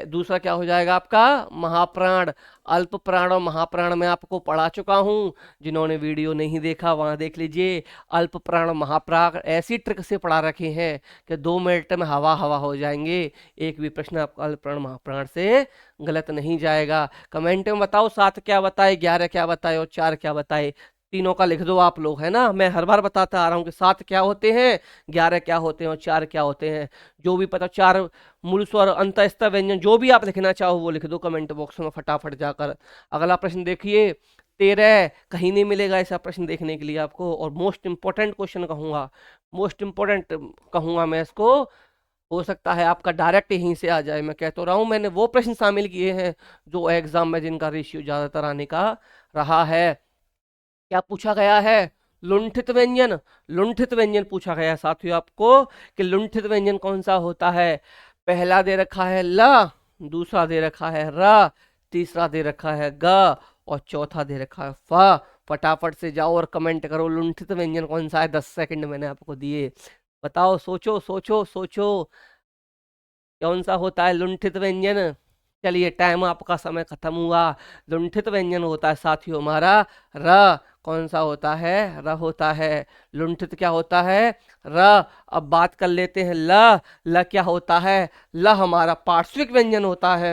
[SPEAKER 1] दूसरा क्या हो जाएगा आपका महाप्राण। अल्प प्राण और महाप्राण में आपको पढ़ा चुका हूं, जिन्होंने वीडियो नहीं देखा वहां देख लीजिए। अल्प प्राण महाप्राण ऐसी ट्रिक से पढ़ा रखे हैं कि 2 मिनट में हवा हवा हो जाएंगे। एक भी प्रश्न आपका अल्प प्राण महाप्राण से गलत नहीं जाएगा। कमेंट में बताओ 7 क्या बताए, 11 क्या बताए और 4 क्या बताए। तीनों का लिख दो आप लोग, है ना। मैं हर बार बताता आ रहा हूँ कि 7 क्या होते हैं, 11 क्या होते हैं और 4 क्या होते हैं। जो भी पता, 4 मूल स्वर अंतःस्थ व्यंजन, जो भी आप लिखना चाहो वो लिख दो कमेंट बॉक्स में फटाफट जाकर। अगला प्रश्न देखिए 13, कहीं नहीं मिलेगा ऐसा प्रश्न देखने के लिए आपको। और मोस्ट इंपॉर्टेंट क्वेश्चन कहूंगा, मोस्ट इंपॉर्टेंट कहूंगा मैं इसको। हो सकता है आपका डायरेक्ट यहीं से आ जाए। मैं कह तो रहा हूं मैंने वो प्रश्न शामिल किए हैं जो एग्जाम में जिनका रेशियो ज्यादातर आने का रहा है। क्या पूछा गया है, लुंठित व्यंजन। लुंठित व्यंजन पूछा गया है साथियों आपको कि लुंठित व्यंजन कौन सा होता है। पहला दे रखा है ल, दूसरा दे रखा है र, तीसरा दे रखा है ग और चौथा दे रखा है फ। फटाफट से जाओ और कमेंट करो लुंठित व्यंजन कौन सा है। 10 सेकंड मैंने आपको दिए, बताओ, सोचो सोचो सोचो कौन सा होता है लुंठित व्यंजन। चलिए टाइम आपका समय खत्म हुआ। लुंठित व्यंजन होता है साथियों हमारा र। कौन सा होता है, र होता है। लुंठित क्या होता है, र। अब बात कर लेते हैं ल। ल क्या होता है, ल हमारा पार्श्विक व्यंजन होता है।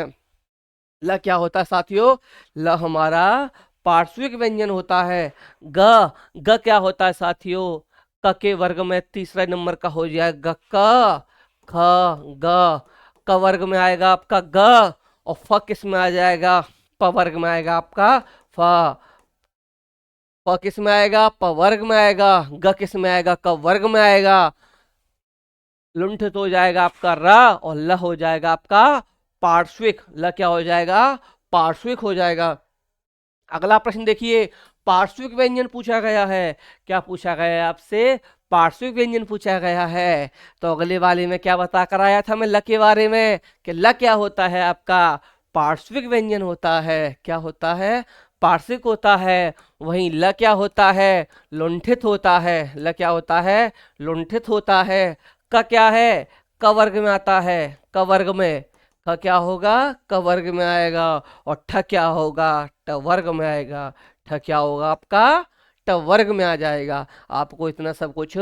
[SPEAKER 1] ल क्या होता है साथियों, ल हमारा पार्श्विक व्यंजन होता है। ग, ग क्या होता है साथियों, क के वर्ग में तीसरा नंबर का हो जाएगा क। ख, ग, क वर्ग में आएगा आपका ग और फ किस में आ जाएगा, प वर्ग में आएगा आपका फ। प किस में आएगा, प वर्ग में आएगा। ग किस में आएगा, क वर्ग में आएगा। लुंठित हो जाएगा आपका र और ल हो जाएगा आपका पार्श्विक। ल क्या हो जाएगा, पार्श्विक हो जाएगा। अगला प्रश्न देखिए, पार्श्विक व्यंजन पूछा गया है। क्या पूछा गया है आपसे, पार्श्विक व्यंजन पूछा गया है। तो अगले वाले में क्या बता कर आया था मैं ल के बारे में कि ल क्या होता है आपका पार्श्विक व्यंजन होता है। क्या होता है, पार्श्विक होता है। वहीं ल क्या होता है, लुंठित होता है। ल क्या होता है, लुंठित होता है। क क्या है, क वर्ग में आता है। क वर्ग में, क क्या होगा, क वर्ग में आएगा। और ठ क्या होगा, ट वर्ग में आएगा। ठ क्या होगा आपका, ट वर्ग में आ जाएगा। आपको इतना सब कुछ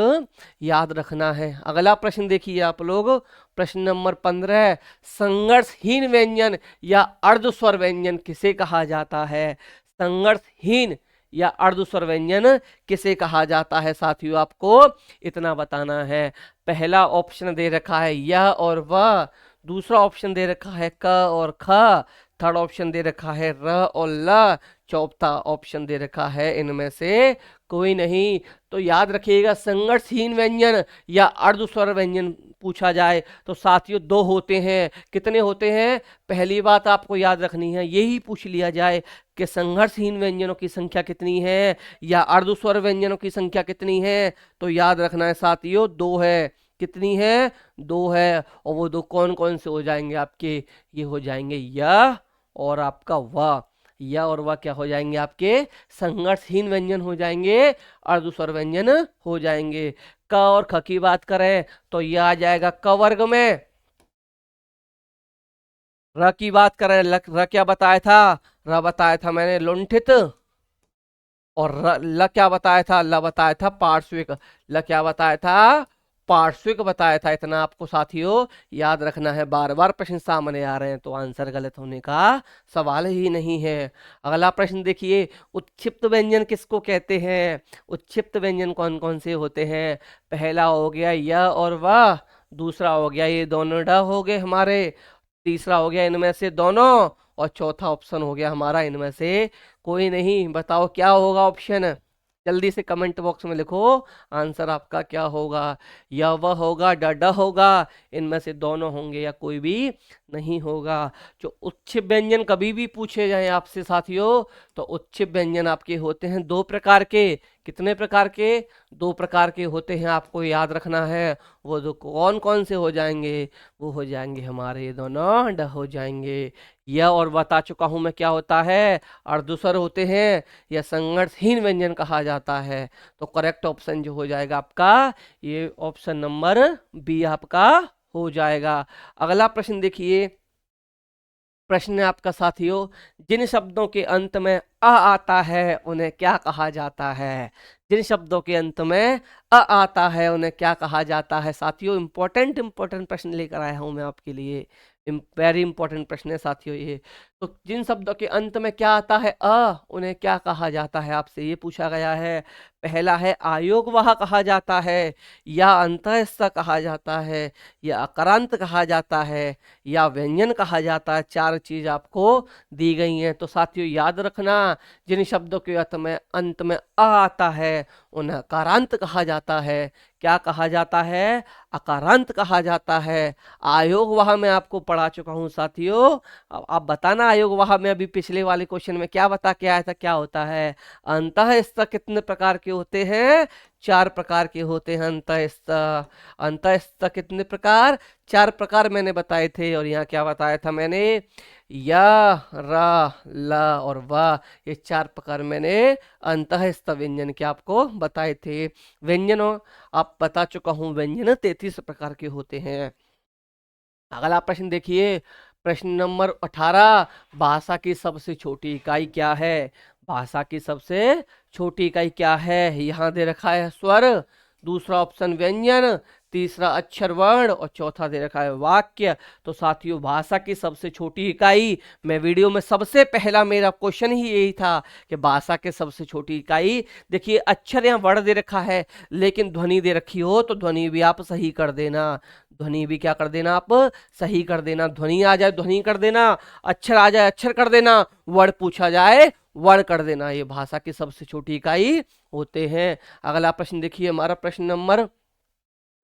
[SPEAKER 1] याद रखना है। अगला प्रश्न देखिए आप लोग, प्रश्न नंबर 15, संघर्षहीन व्यंजन या अर्धस्वर व्यंजन किसे कहा जाता है। संघर्षहीन या अर्धस्वर व्यंजन किसे कहा जाता है साथियों, आपको इतना बताना है। पहला ऑप्शन दे रखा है य और व, दूसरा ऑप्शन दे रखा है क और ख, थर्ड ऑप्शन दे रखा है र और ल, चौथा ऑप्शन दे रखा है इनमें से कोई नहीं। तो याद रखिएगा संघर्षहीन व्यंजन या अर्धस्वर व्यंजन पूछा जाए तो साथियों दो होते हैं। कितने होते हैं, पहली बात आपको याद रखनी है, यही पूछ लिया जाए कि संघर्षहीन व्यंजनों की संख्या कितनी है या अर्धस्वर व्यंजनों की संख्या कितनी है। तो याद रखना है साथियों 2 है। कितनी है, 2 है। और वो दो कौन कौन से हो जाएंगे आपके, ये हो जाएंगे य और आपका व। या और वह क्या हो जाएंगे आपके, संघर्षहीन व्यंजन हो जाएंगे, अर्धस्वर व्यंजन हो जाएंगे। क और ख की बात करें तो यह आ जाएगा क वर्ग में। र की बात करें, र क्या बताया था, र बताया था मैंने लुंठित। और ल क्या बताया था, ल बताया था पार्श्विक। ल क्या बताया था, पार्श्विक बताया था। इतना आपको साथियों याद रखना है। बार बार प्रश्न सामने आ रहे हैं तो आंसर गलत होने का सवाल ही नहीं है। अगला प्रश्न देखिए, उत्क्षिप्त व्यंजन किसको कहते हैं। उत्क्षिप्त व्यंजन कौन कौन से होते हैं। पहला हो गया य और व, दूसरा हो गया ये दोनों ड हो गए हमारे, तीसरा हो गया इनमें से दोनों और चौथा ऑप्शन हो गया हमारा इनमें से कोई नहीं। बताओ क्या होगा ऑप्शन, जल्दी से कमेंट बॉक्स में लिखो आंसर आपका क्या होगा। या वह होगा, ड होगा, इनमें से दोनों होंगे या कोई भी नहीं होगा। जो उत्क्षिप्त व्यंजन कभी भी पूछे जाए आपसे साथियों तो उत्क्षिप्त व्यंजन आपके होते हैं 2 प्रकार के। कितने प्रकार के? 2 प्रकार के होते हैं, आपको याद रखना है। वो दो कौन कौन से हो जाएंगे? वो हो जाएंगे हमारे ये दोनों हो जाएंगे। यह और बता चुका हूं मैं क्या होता है, और दूसरे होते हैं, यह संघर्षहीन व्यंजन कहा जाता है। तो करेक्ट ऑप्शन जो हो जाएगा आपका, ये ऑप्शन नंबर बी आपका हो जाएगा। अगला प्रश्न देखिए, प्रश्न है आपका साथियों, जिन शब्दों के अंत में अ आता है उन्हें क्या कहा जाता है? जिन शब्दों के अंत में अ आता है उन्हें क्या कहा जाता है? साथियों इंपॉर्टेंट प्रश्न लेकर आया हूं मैं आपके लिए, वेरी इंपॉर्टेंट प्रश्न है साथियों ये। तो जिन शब्दों के अंत में क्या आता है उन्हें क्या कहा जाता है, आपसे ये पूछा गया है। पहला है आयोगवाह कहा जाता है, या अंतःस्थ कहा जाता है, या अकारांत कहा जाता है, या व्यंजन कहा जाता है। 4 चीज आपको दी गई हैं। तो साथियों याद रखना, जिन शब्दों के अंत में अ आता है उन्हें अकारांत कहा जाता है। क्या कहा जाता है? अकारांत कहा जाता है। आयोगवाह में आपको पढ़ा चुका हूं साथियों। अब आप बताना, आयोगवाह में अभी पिछले वाले क्वेश्चन में क्या बता के आया था, क्या होता है? अंतःस्थ कितने प्रकार के होते हैं? 4 प्रकार के होते हैं अंतःस्थ। अंतःस्थ कितने प्रकार? 4 प्रकार मैंने बताए थे। और यहाँ क्या बताया था मैंने? या, रा, ला और वा, ये 4 प्रकार मैंने अंतःस्थ व्यंजन के आपको बताए थे। व्यंजनों आप बता चुका हूं, व्यंजन 33 प्रकार के होते हैं। अगला प्रश्न देखिए, प्रश्न नंबर 18, भाषा की सबसे छोटी इकाई क्या है? भाषा की सबसे छोटी इकाई क्या है? यहाँ दे रखा है स्वर, दूसरा ऑप्शन व्यंजन, तीसरा अक्षर वर्ण और चौथा दे रखा है वाक्य। तो साथियों भाषा की सबसे छोटी इकाई, मैं वीडियो में सबसे पहला मेरा क्वेश्चन ही यही था कि भाषा के सबसे छोटी इकाई, देखिए अक्षर यहाँ वर्ण दे रखा है, लेकिन ध्वनि दे रखी हो तो ध्वनि भी आप सही कर देना। ध्वनि भी क्या कर देना, आप सही कर देना। ध्वनि आ जाए ध्वनि कर देना, अक्षर आ जाए अक्षर कर देना, वर्ण पूछा जाए वर्ण कर देना। ये भाषा की सबसे छोटी इकाई होते हैं। अगला प्रश्न देखिए, हमारा प्रश्न नंबर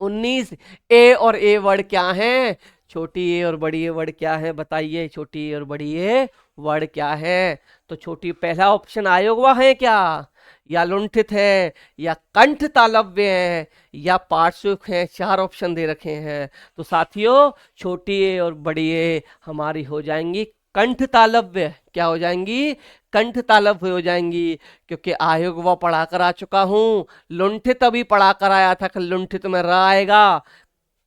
[SPEAKER 1] 19, ए और ए वर्ड क्या है? छोटी ए और बड़ी ए वर्ड क्या है? बताइए, छोटी ए और बड़ी ए वर्ड क्या है? तो छोटी, पहला ऑप्शन आयोगवाह है क्या, या लुंठित है, या कंठ तालव्य है, या पार्श्विक है? 4 ऑप्शन दे रखे हैं। तो साथियों छोटी ए और बड़ी ए हमारी हो जाएंगी कंठ तालव्य। क्या हो जाएंगी? कंठ तालव्य हो जाएंगी, क्योंकि आयोग वो पढ़ा कर आ चुका हूं। लुंठित अभी पढ़ा कर आया था कि लुंठित में र आएगा,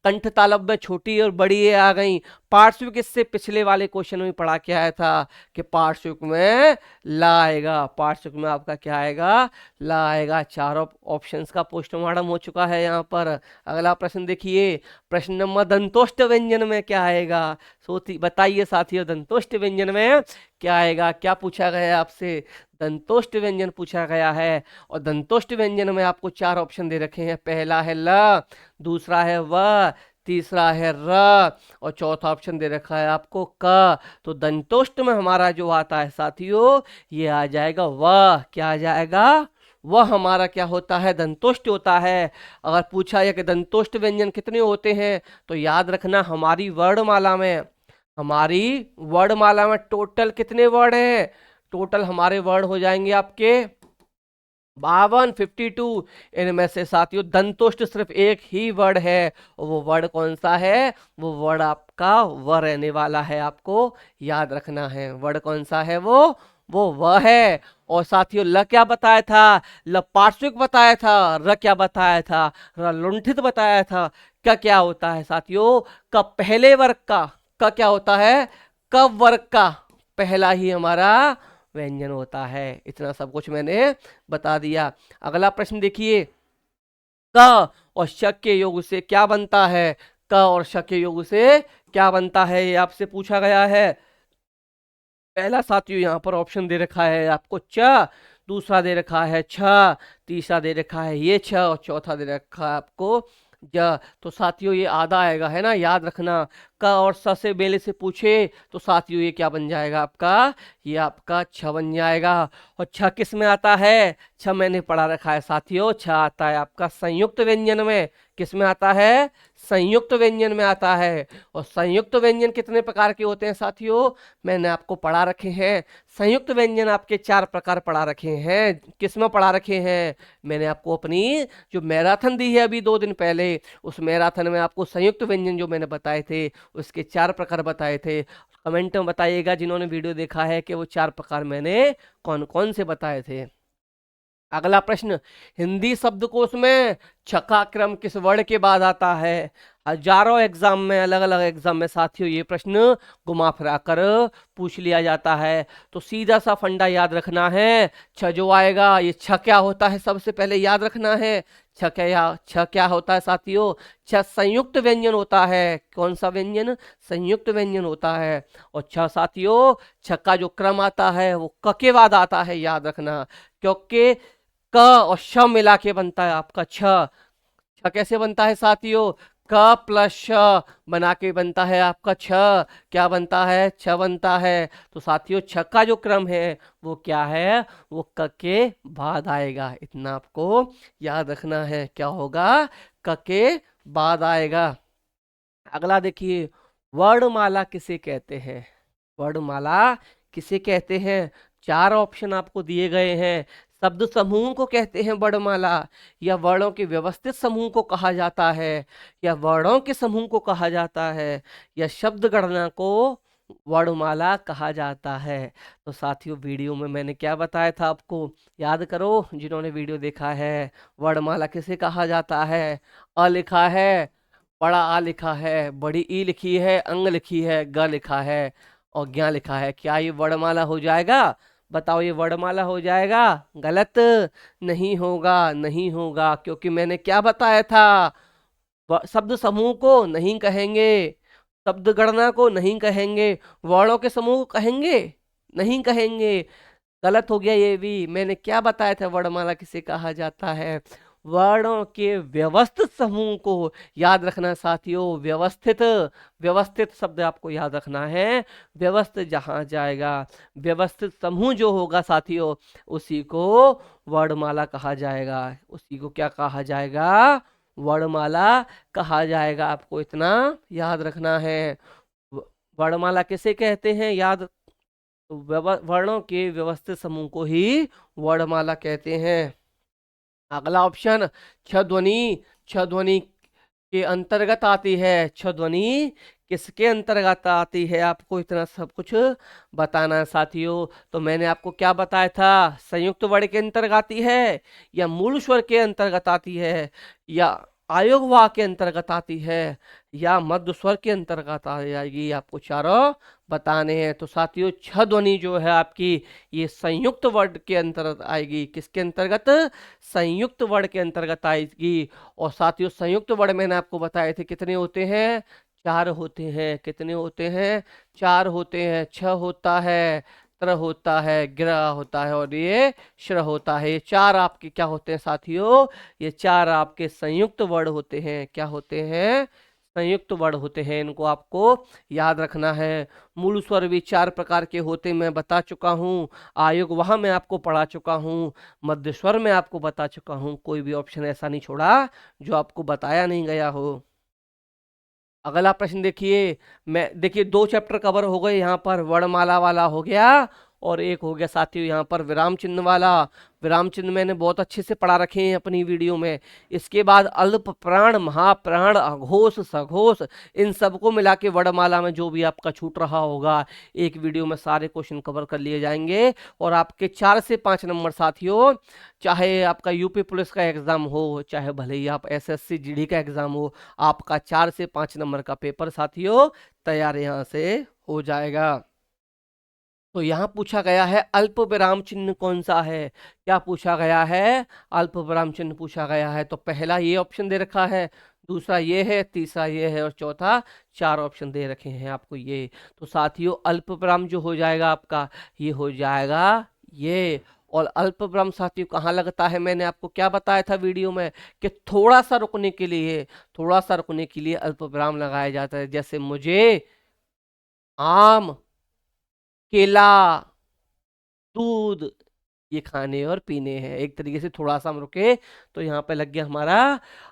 [SPEAKER 1] कंठ तालब में छोटी और बड़ी ये आ गई। पार्श्विक इससे पिछले वाले क्वेश्चन में पढ़ा के आया था कि पार्श्विक में ला आएगा। पार्श्विक में आपका क्या आएगा? ला आएगा। 4 ऑप्शंस का पोस्टमार्टम हो चुका है यहाँ पर। अगला प्रश्न देखिए, प्रश्न नंबर दंतोष्ट व्यंजन में क्या आएगा? सोती बताइए साथियों, दंतोष्ट व्यंजन में क्या आएगा? क्या पूछा गया है आपसे? दंतोष्ट व्यंजन पूछा गया है। और दंतोष्ट व्यंजन में आपको 4 ऑप्शन दे रखे हैं। पहला है ल, दूसरा है व, तीसरा है र और चौथा ऑप्शन दे रखा है आपको क। तो दंतोष्ट में हमारा जो आता है साथियों, ये आ जाएगा व। क्या आ जाएगा? वह हमारा क्या होता है? दंतोष्ट होता है। अगर पूछा है कि दंतोष्ट व्यंजन कितने होते हैं, तो याद रखना हमारी वर्णमाला में टोटल कितने वर्ड हैं? टोटल हमारे वर्ड हो जाएंगे आपके 52। इनमें से साथियों दंतोष्ट सिर्फ एक ही वर्ड है, और वो वर्ड कौन सा है? वो वर्ड आपका व रहने वाला है। आपको याद रखना है वर्ड कौन सा है, वो वह है। और साथियों ल क्या बताया था? ल पार्श्विक बताया था। र क्या बताया था? र लुंठित बताया था। क्या क्या होता है साथियों? क पहले वर्ग का, क क्या होता है? क वर्ग का पहला ही हमारा व्यंजन होता है। इतना सब कुछ मैंने बता दिया। अगला प्रश्न देखिए, क और श के योग से क्या बनता है? क और श के योग से क्या बनता है, ये आपसे पूछा गया है। पहला साथियों यहाँ पर ऑप्शन दे रखा है आपको च, दूसरा दे रखा है छ, तीसरा दे रखा है ये छ और चौथा दे रखा है आपको ज। तो साथियों ये आधा आएगा, है ना, याद रखना। क और स से मेले से पूछे तो साथियों ये क्या बन जाएगा आपका, ये आपका छ बन जाएगा। और छ किस में आता है, छ मैंने पढ़ा रखा है साथियों, छ आता है आपका संयुक्त व्यंजन में। किस में आता है, संयुक्त व्यंजन में आता है। और संयुक्त व्यंजन कितने प्रकार के होते हैं साथियों, मैंने आपको पढ़ा रखे हैं। संयुक्त व्यंजन आपके 4 प्रकार पढ़ा रखे हैं। किस में पढ़ा रखे हैं, मैंने आपको अपनी जो मैराथन दी है अभी 2 दिन पहले, उस मैराथन में आपको संयुक्त व्यंजन जो मैंने बताए थे उसके 4 प्रकार बताए थे। कमेंट में बताइएगा जिन्होंने वीडियो देखा है कि वो 4 प्रकार मैंने कौन कौन से बताए थे। अगला प्रश्न, हिंदी शब्दकोश में छ का क्रम किस वर्ण के बाद आता है। हजारों एग्जाम में, अलग अलग एग्जाम में साथियों ये प्रश्न घुमा फिरा कर पूछ लिया जाता है। तो सीधा सा फंडा याद रखना है, छ जो आएगा ये छ क्या होता है सबसे पहले याद रखना है। छ क्या होता है साथियों, छ संयुक्त व्यंजन होता है। कौन सा व्यंजन, संयुक्त व्यंजन होता है। और छ साथियों, छ का जो क्रम आता है वो क के बाद आता है, याद रखना। क्योंकि क और श मिला के बनता है आपका छ। छ कैसे बनता है साथियों, क प्लस श बना के बनता है आपका छ। क्या बनता है, छ बनता है। तो साथियों छ का जो क्रम है वो क्या है, वो क के बाद आएगा। इतना आपको याद रखना है, क्या होगा, क के बाद आएगा। अगला देखिए, वर्णमाला किसे कहते हैं। वर्णमाला किसे कहते हैं, 4 ऑप्शन आपको दिए गए हैं। शब्द समूह को कहते हैं वर्णमाला, या वर्णों के व्यवस्थित समूह को कहा जाता है, या वर्णों के समूह को कहा जाता है, या शब्द गणना को वर्णमाला कहा जाता है। तो साथियों वीडियो में मैंने क्या बताया था आपको, याद करो जिन्होंने वीडियो देखा है। वर्णमाला किसे कहा जाता है, अ लिखा है, बड़ा आ लिखा है, बड़ी ई लिखी है, अंग लिखी है, ग लिखा है और ज्ञा लिखा है। क्या ये वर्णमाला हो जाएगा, बताओ ये वर्णमाला हो जाएगा। गलत, नहीं होगा, नहीं होगा, क्योंकि मैंने क्या बताया था, शब्द समूह को नहीं कहेंगे, शब्द गणना को नहीं कहेंगे, वर्णों के समूह को कहेंगे, नहीं कहेंगे। गलत हो गया ये भी। मैंने क्या बताया था वर्णमाला किसे कहा जाता है, वर्णों के व्यवस्थित समूह को। याद रखना साथियों, व्यवस्थित, व्यवस्थित शब्द आपको याद रखना है। व्यवस्थित जहां जाएगा, व्यवस्थित समूह जो होगा साथियों, उसी को वर्णमाला कहा जाएगा। उसी को क्या कहा जाएगा, वर्णमाला कहा जाएगा। आपको इतना याद रखना है। वर्णमाला किसे कहते हैं, याद, वर्णों के व्यवस्थित समूह को ही वर्णमाला कहते हैं। अगला ऑप्शन, छ ध्वनि, छ ध्वनि के अंतर्गत आती है। छ ध्वनि किसके अंतर्गत आती है, आपको इतना सब कुछ बताना है साथियों। तो मैंने आपको क्या बताया था, संयुक्त वर्ण के अंतर्गत आती है, या मूल स्वर के अंतर्गत आती है, या आयोग वाह के अंतर्गत आती है, या मध्य स्वर के अंतर्गत आ जाएगी। आपको चारों बताने हैं। तो साथियों छ ध्वनि जो है आपकी, ये संयुक्त वर्ण के अंतर्गत आएगी। किसके अंतर्गत, संयुक्त वर्ण के अंतर्गत आएगी। और साथियों संयुक्त वर्ण मैंने आपको बताए थे कितने होते हैं, 4 होते हैं। कितने होते हैं, 4 होते हैं। छ होता है, त्र होता है, गिरा होता है और ये श्र होता है। ये 4 आपके क्या होते हैं साथियों, ये 4 आपके संयुक्त वर्ण होते हैं। क्या होते हैं, संयुक्त वर्ण होते हैं। इनको आपको याद रखना है। मूल स्वर भी 4 प्रकार के होते मैं बता चुका हूँ। आयोग वहां मैं आपको पढ़ा चुका हूँ। मध्य स्वर में आपको बता चुका हूँ। कोई भी ऑप्शन ऐसा नहीं छोड़ा जो आपको बताया नहीं गया हो। अगला प्रश्न देखिए, मैं देखिए 2 चैप्टर कवर हो गए यहाँ पर, वर्णमाला वाला हो गया और एक हो गया साथियों यहाँ पर विराम चिन्ह वाला। विराम चिन्ह मैंने बहुत अच्छे से पढ़ा रखे हैं अपनी वीडियो में। इसके बाद अल्प प्राण, महाप्राण, अघोष, सघोष, इन सबको मिला के वर्णमाला में जो भी आपका छूट रहा होगा, एक वीडियो में सारे क्वेश्चन कवर कर लिए जाएंगे। और आपके 4 से 5 नंबर साथियों, चाहे आपका यूपी पुलिस का एग्जाम हो, चाहे भले ही आप एसएससी जीडी का एग्जाम हो, आपका 4 से 5 नंबर का पेपर साथियों तैयार यहाँ से हो जाएगा। तो यहाँ पूछा गया है अल्प विराम चिन्ह कौन सा है, क्या पूछा गया है, अल्प विराम चिन्ह पूछा गया है। तो पहला ये ऑप्शन दे रखा है, दूसरा ये है, तीसरा ये है और चौथा, 4 ऑप्शन दे रखे हैं आपको ये। तो साथियों अल्प विराम जो हो जाएगा आपका, ये हो जाएगा ये। और अल्प विराम साथियों कहाँ लगता है, मैंने आपको क्या बताया था वीडियो में कि थोड़ा सा रुकने के लिए अल्प विराम लगाया जाता है। जैसे मुझे आम, केला, दूध ये खाने और पीने हैं, एक तरीके से थोड़ा सा हम रुके तो यहाँ पे लग गया हमारा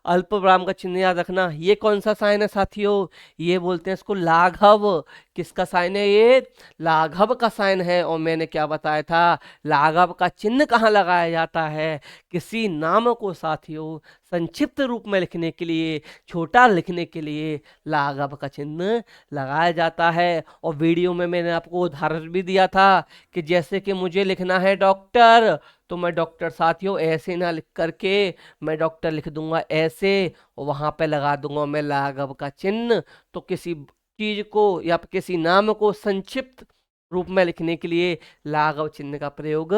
[SPEAKER 1] अल्प विराम का चिन्ह। याद रखना ये कौन सा साइन है साथियों, ये बोलते हैं इसको लाघव। किसका साइन है ये, लाघव का साइन है। और मैंने क्या बताया था, लाघव का चिन्ह कहाँ लगाया जाता है, किसी नाम को साथियों संक्षिप्त रूप में लिखने के लिए, छोटा लिखने के लिए लाघव का चिन्ह लगाया जाता है। और वीडियो में मैंने आपको उदाहरण भी दिया था कि जैसे कि मुझे लिखना है डॉक्टर, तो मैं डॉक्टर साथियों ऐसे ना लिख करके मैं डॉक्टर लिख दूंगा ऐसे, और वहां पे लगा दूंगा मैं लाघव का चिन्ह। तो किसी चीज को या किसी नाम को संक्षिप्त रूप में लिखने के लिए लाघव चिन्ह का प्रयोग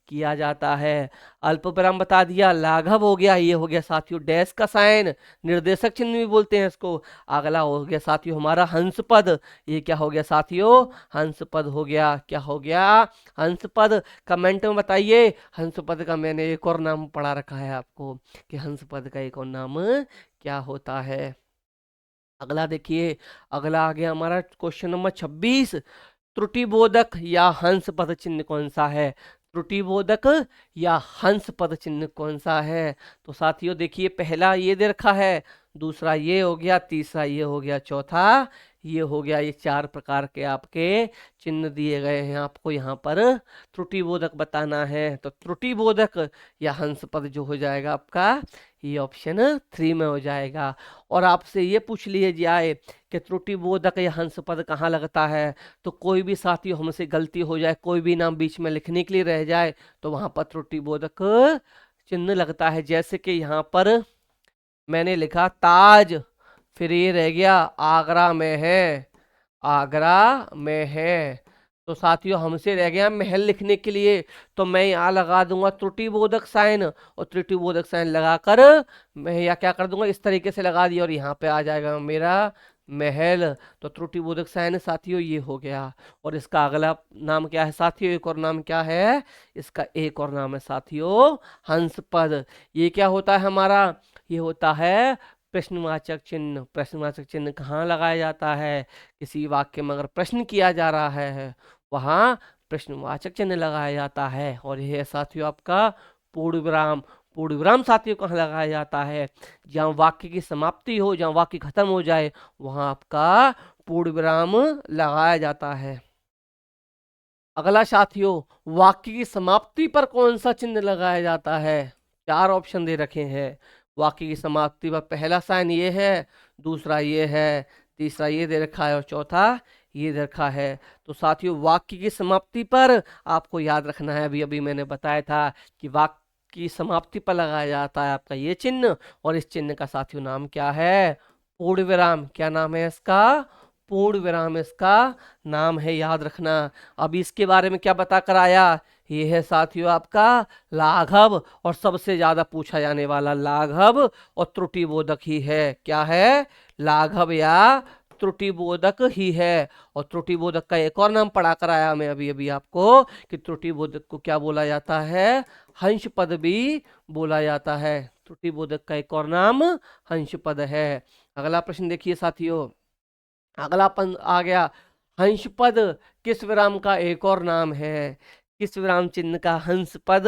[SPEAKER 1] किया जाता है। अल्प विराम बता दिया, लाघव हो गया, ये हो गया साथियों डैश का साइन, निर्देशक चिन्ह भी बोलते हैं इसको। अगला हो गया साथियों हमारा हंस पद। ये क्या हो गया साथियों, हंस पद हो गया। क्या हो गया, हंस पद। कमेंट में बताइए हंस पद का मैंने एक और नाम पढ़ा रखा है आपको कि हंस पद का एक और नाम क्या होता है। अगला देखिए, अगला आ गया हमारा क्वेश्चन नंबर 26। त्रुटिबोधक या हंस पद चिन्ह कौन सा है, त्रुटिबोधक या हंस पद चिन्ह कौन सा है। तो साथियों देखिए पहला ये दे रखा है, दूसरा ये हो गया, तीसरा ये हो गया, चौथा ये हो गया। ये चार प्रकार के आपके चिन्ह दिए गए हैं, आपको यहाँ पर त्रुटिबोधक बताना है। तो त्रुटिबोधक या हंस पद जो हो जाएगा आपका, ये ऑप्शन 3 में हो जाएगा। और आपसे ये पूछ लिए जाए कि त्रुटिबोधक या हंस पद कहाँ लगता है, तो कोई भी साथियों हमसे गलती हो जाए, कोई भी नाम बीच में लिखने के लिए रह जाए, तो वहां पर त्रुटिबोधक चिन्ह लगता है। जैसे कि यहाँ पर मैंने लिखा ताज, फिर ये रह गया आगरा में है, आगरा में है। तो साथियों हमसे रह गया महल लिखने के लिए, तो मैं यहाँ लगा दूंगा त्रुटिबोधक साइन, और त्रुटिबोधक साइन लगाकर मैं या क्या कर दूंगा, इस तरीके से लगा दिया और यहाँ पे आ जाएगा मेरा महल। तो त्रुटिबोधक साइन साथियों ये हो गया। और इसका अगला नाम क्या है साथियों, एक और नाम क्या है, इसका एक और नाम है साथियों हंस पद। ये क्या होता है हमारा, ये होता है प्रश्नवाचक चिन्ह। प्रश्नवाचक चिन्ह कहाँ लगाया जाता है, किसी वाक्य में अगर प्रश्न किया जा रहा है वहां प्रश्नवाचक चिन्ह लगाया जाता है। और यह है साथियों आपका पूर्ण विराम। पूर्ण विराम साथियों कहाँ लगाया जाता है, जहाँ वाक्य की समाप्ति हो, जहाँ वाक्य खत्म हो जाए वहां आपका पूर्ण विराम लगाया जाता है। अगला साथियों, वाक्य की समाप्ति पर कौन सा चिन्ह लगाया जाता है, चार ऑप्शन दे रखे हैं। वाक्य की समाप्ति पर पहला साइन ये है, दूसरा ये है, तीसरा ये दे रखा है और चौथा ये दे रखा है। तो साथियों वाक्य की समाप्ति पर आपको याद रखना है, अभी अभी मैंने बताया था कि वाक्य की समाप्ति पर लगाया जाता है आपका ये चिन्ह, और इस चिन्ह का साथियों नाम क्या है, पूर्ण विराम। क्या नाम है इसका, पूर्ण विराम इसका नाम है, याद रखना। अब इसके बारे में क्या बता कर आया, ये है साथियों आपका लाघव, और सबसे ज्यादा पूछा जाने वाला लाघव और त्रुटिबोधक ही है। क्या है, लाघव या त्रुटिबोधक ही है। और त्रुटिबोधक का एक और नाम पढ़ा कर आया मैं अभी अभी आपको कि त्रुटिबोधक को क्या बोला जाता है, हंस पद भी बोला जाता है। त्रुटिबोधक का एक और नाम हंस पद है। अगला प्रश्न देखिए साथियों, अगला पद आ गया, हंस पद किस विराम का एक और नाम है, किस विराम चिन्ह का हंस पद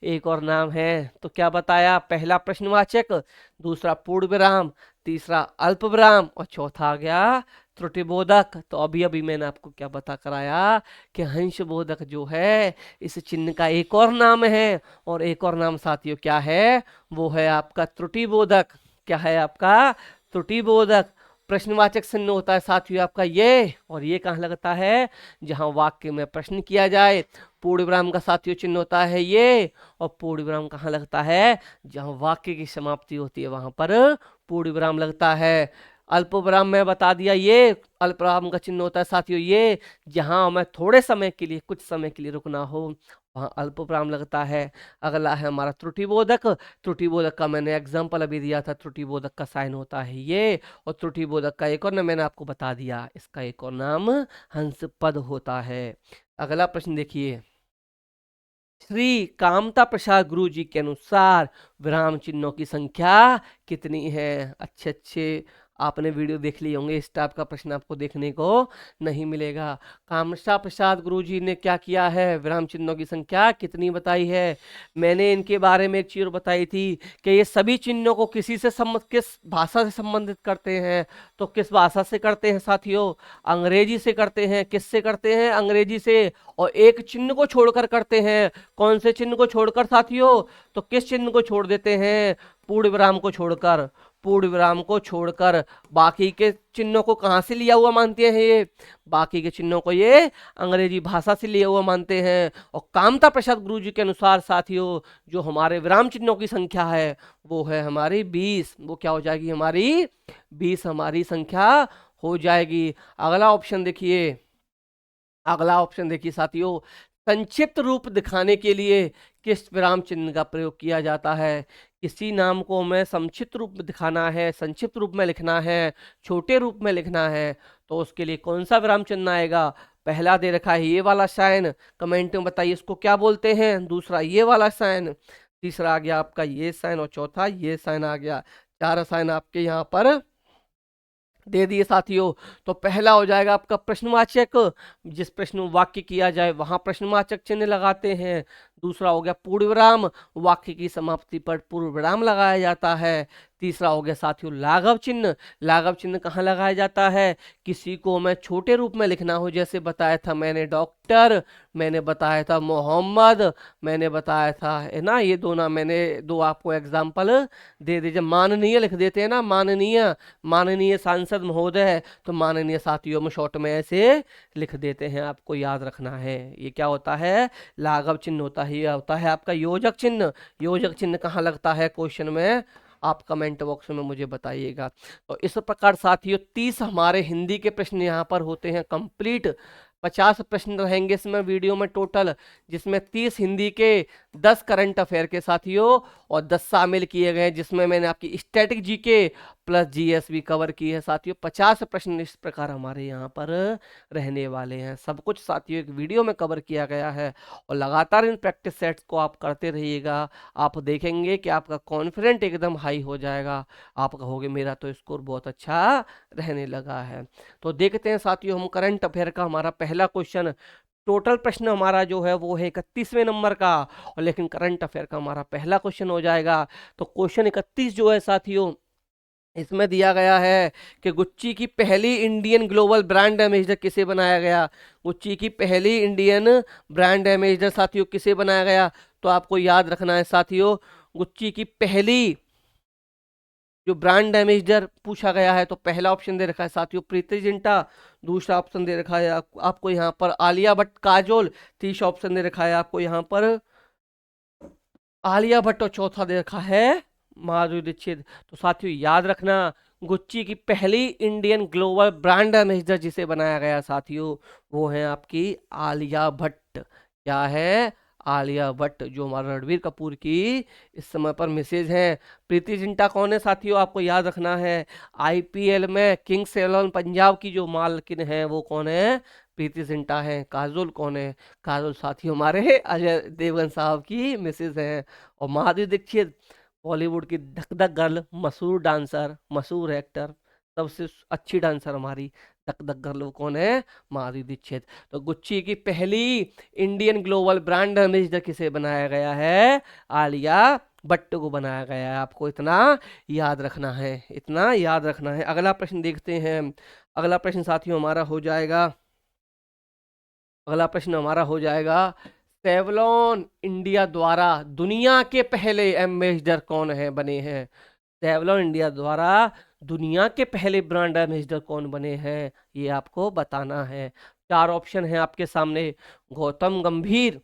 [SPEAKER 1] एक और नाम है। तो क्या बताया, पहला प्रश्नवाचक, दूसरा पूर्ण विराम, तीसरा अल्प विराम और चौथा आ गया त्रुटिबोधक। तो अभी अभी मैंने आपको क्या बता कराया कि हंस बोधक जो है इस चिन्ह का एक और नाम है, और एक और नाम साथियों क्या है, वो है आपका त्रुटिबोधक। क्या है आपका, त्रुटिबोधक। प्रश्नवाचक चिन्ह होता है साथियों आपका ये, और ये कहाँ लगता है, जहां वाक्य में प्रश्न किया जाए। पूर्ण विराम का साथियों चिन्ह होता है ये, और पूर्ण विराम कहाँ लगता है, जहां वाक्य की समाप्ति होती है वहां पर पूर्ण विराम लगता है। अल्प विराम में बता दिया, ये अल्प विराम का चिन्ह होता है साथियों ये, जहां हमें थोड़े समय के लिए, कुछ समय के लिए रुकना हो वहां अल्प विराम लगता है। अगला है हमारा त्रुटिबोधक। त्रुटिबोधक का मैंने एग्जांपल अभी दिया था, त्रुटिबोधक का साइन होता है ये, और त्रुटिबोधक का एक और नाम मैंने आपको बता दिया, इसका एक और नाम हंस पद होता है। अगला प्रश्न देखिए, श्री कामता प्रसाद गुरु जी के अनुसार विराम चिन्हों की संख्या कितनी है? अच्छे अच्छे आपने वीडियो देख लिए होंगे, इस टाइप का प्रश्न आपको देखने को नहीं मिलेगा। कामता प्रसाद गुरु जी ने क्या किया है, विराम चिन्हों की संख्या कितनी बताई है? मैंने इनके बारे में एक चीज बताई थी कि ये सभी चिन्हों को किस भाषा से संबंधित करते हैं। तो किस भाषा से करते हैं साथियों? अंग्रेजी से करते हैं। किससे करते हैं? अंग्रेजी से। और एक चिन्ह को छोड़कर करते हैं। कौन से चिन्ह को छोड़कर साथियों? तो किस चिन्ह को छोड़ देते हैं? पूर्ण विराम को छोड़कर। पूर्ण विराम को छोड़कर बाकी के चिन्हों को कहां से लिया हुआ मानते हैं ये? बाकी के चिन्हों को ये अंग्रेजी भाषा से लिया हुआ मानते हैं। और कामता प्रसाद गुरु जी के अनुसार साथियों जो हमारे विराम चिन्हों की संख्या है वो है हमारी 20। वो क्या हो जाएगी? हमारी 20 हमारी संख्या हो जाएगी। अगला ऑप्शन देखिए, अगला ऑप्शन देखिए साथियों, संक्षिप्त रूप दिखाने के लिए किस विराम चिन्ह का प्रयोग किया जाता है? किसी नाम को हमें संक्षिप्त रूप में दिखाना है, संक्षिप्त रूप में लिखना है, छोटे रूप में लिखना है, तो उसके लिए कौन सा विराम चिन्ह आएगा? पहला दे रखा है ये वाला साइन, कमेंट में बताइए इसको क्या बोलते हैं। दूसरा ये वाला साइन, तीसरा आ गया आपका ये साइन, और चौथा ये साइन आ गया। चार साइन आपके यहाँ पर दे दिए साथियों। तो पहला हो जाएगा आपका प्रश्नवाचक, जिस प्रश्न में वाक्य किया जाए वहां प्रश्नवाचक चिन्ह लगाते हैं। दूसरा हो गया पूर्ण विराम, वाक्य की समाप्ति पर पूर्ण विराम लगाया जाता है। तीसरा हो गया साथियों लाघव चिन्ह। लाघव चिन्ह कहाँ लगाया जाता है? किसी को मैं छोटे रूप में लिखना हो, जैसे बताया था मैंने डॉक्टर, मैंने बताया था मोहम्मद, मैंने बताया था, है ना, ये दो ना मैंने दो आपको एग्जाम्पल दे दीजिए। माननीय लिख देते हैं ना, माननीय, माननीय सांसद महोदय, तो माननीय साथियों में शॉर्ट में ऐसे लिख देते हैं, आपको याद रखना है। ये क्या होता है? लाघव चिन्ह होता है। ये होता है आपका योजक चिन्ह। योजक चिन्ह कहाँ लगता है क्वेश्चन में? आप कमेंट बॉक्स में मुझे बताइएगा। तो इस प्रकार साथियों 30 हमारे हिंदी के प्रश्न यहाँ पर होते हैं कंप्लीट। 50 प्रश्न रहेंगे इसमें वीडियो में टोटल, जिसमें 30 हिंदी के, 10 करंट अफेयर के साथियों, और 10 शामिल किए गए जिसमें मैंने आपकी स्टैटिक जीके प्लस जीएस भी कवर की है साथियों। 50 प्रश्न इस प्रकार हमारे यहाँ पर रहने वाले हैं। सब कुछ साथियों एक वीडियो में कवर किया गया है, और लगातार इन प्रैक्टिस सेट्स को आप करते रहिएगा। आप देखेंगे कि आपका कॉन्फिडेंट एकदम हाई हो जाएगा। आप कहोगे मेरा तो स्कोर बहुत अच्छा रहने लगा है। तो देखते हैं साथियों, हम करंट अफेयर का हमारा पहला क्वेश्चन, टोटल प्रश्न हमारा जो है वो है 31वें नंबर का, और लेकिन करंट अफेयर का हमारा पहला क्वेश्चन हो जाएगा। तो क्वेश्चन 31 जो है साथियों, इसमें दिया गया है कि गुच्ची की पहली इंडियन ग्लोबल ब्रांड एम्बेसडर किसे बनाया गया? गुच्ची की पहली इंडियन ब्रांड एम्बेसडर साथियों किसे बनाया गया? तो आपको याद रखना है साथियों, गुच्ची की पहली जो ब्रांड एम्बेसडर पूछा गया है, तो पहला ऑप्शन दे रखा है साथियों प्रीति जिंटा, दूसरा ऑप्शन दे रखा है आपको यहाँ पर आलिया भट्ट काजोल, तीसरा ऑप्शन दे रखा है आपको यहाँ पर आलिया भट्ट, और चौथा दे रखा है माधुरी दीक्षित। तो साथियों याद रखना, गुच्ची की पहली इंडियन ग्लोबल ब्रांड एम्बेसडर जिसे बनाया गया साथियों वो है आपकी आलिया भट्ट। क्या है? आलिया भट्ट, जो हमारा रणबीर कपूर की इस समय पर मिसेज हैं। प्रीति जिंटा कौन है साथियों? आपको याद रखना है आईपीएल में किंग्स 11 पंजाब की जो मालकिन है वो कौन है? प्रीति जिंटा है। काजोल कौन है? काजोल साथियों हमारे अजय देवगन साहब की मिसेज हैं। और माधुरी दीक्षित बॉलीवुड की धक धक गर्ल, मशहूर डांसर, मशहूर एक्टर, सबसे अच्छी डांसर हमारी धक धक गर्ल वो कौन है? माधुरी दीक्षित। तो गुच्ची की पहली इंडियन ग्लोबल ब्रांड एम्बेसडर किसे बनाया गया है? आलिया भट्ट को बनाया गया है। आपको इतना याद रखना है, इतना याद रखना है। अगला प्रश्न देखते हैं। अगला प्रश्न साथियों हमारा हो जाएगा, अगला प्रश्न हमारा हो जाएगा, सेवलॉन इंडिया द्वारा दुनिया के पहले एम्बेसडर कौन है बने हैं? सेवलॉन इंडिया द्वारा दुनिया के पहले ब्रांड एम्बेसडर कौन बने हैं, ये आपको बताना है। 4 ऑप्शन है आपके सामने, गौतम गंभीर,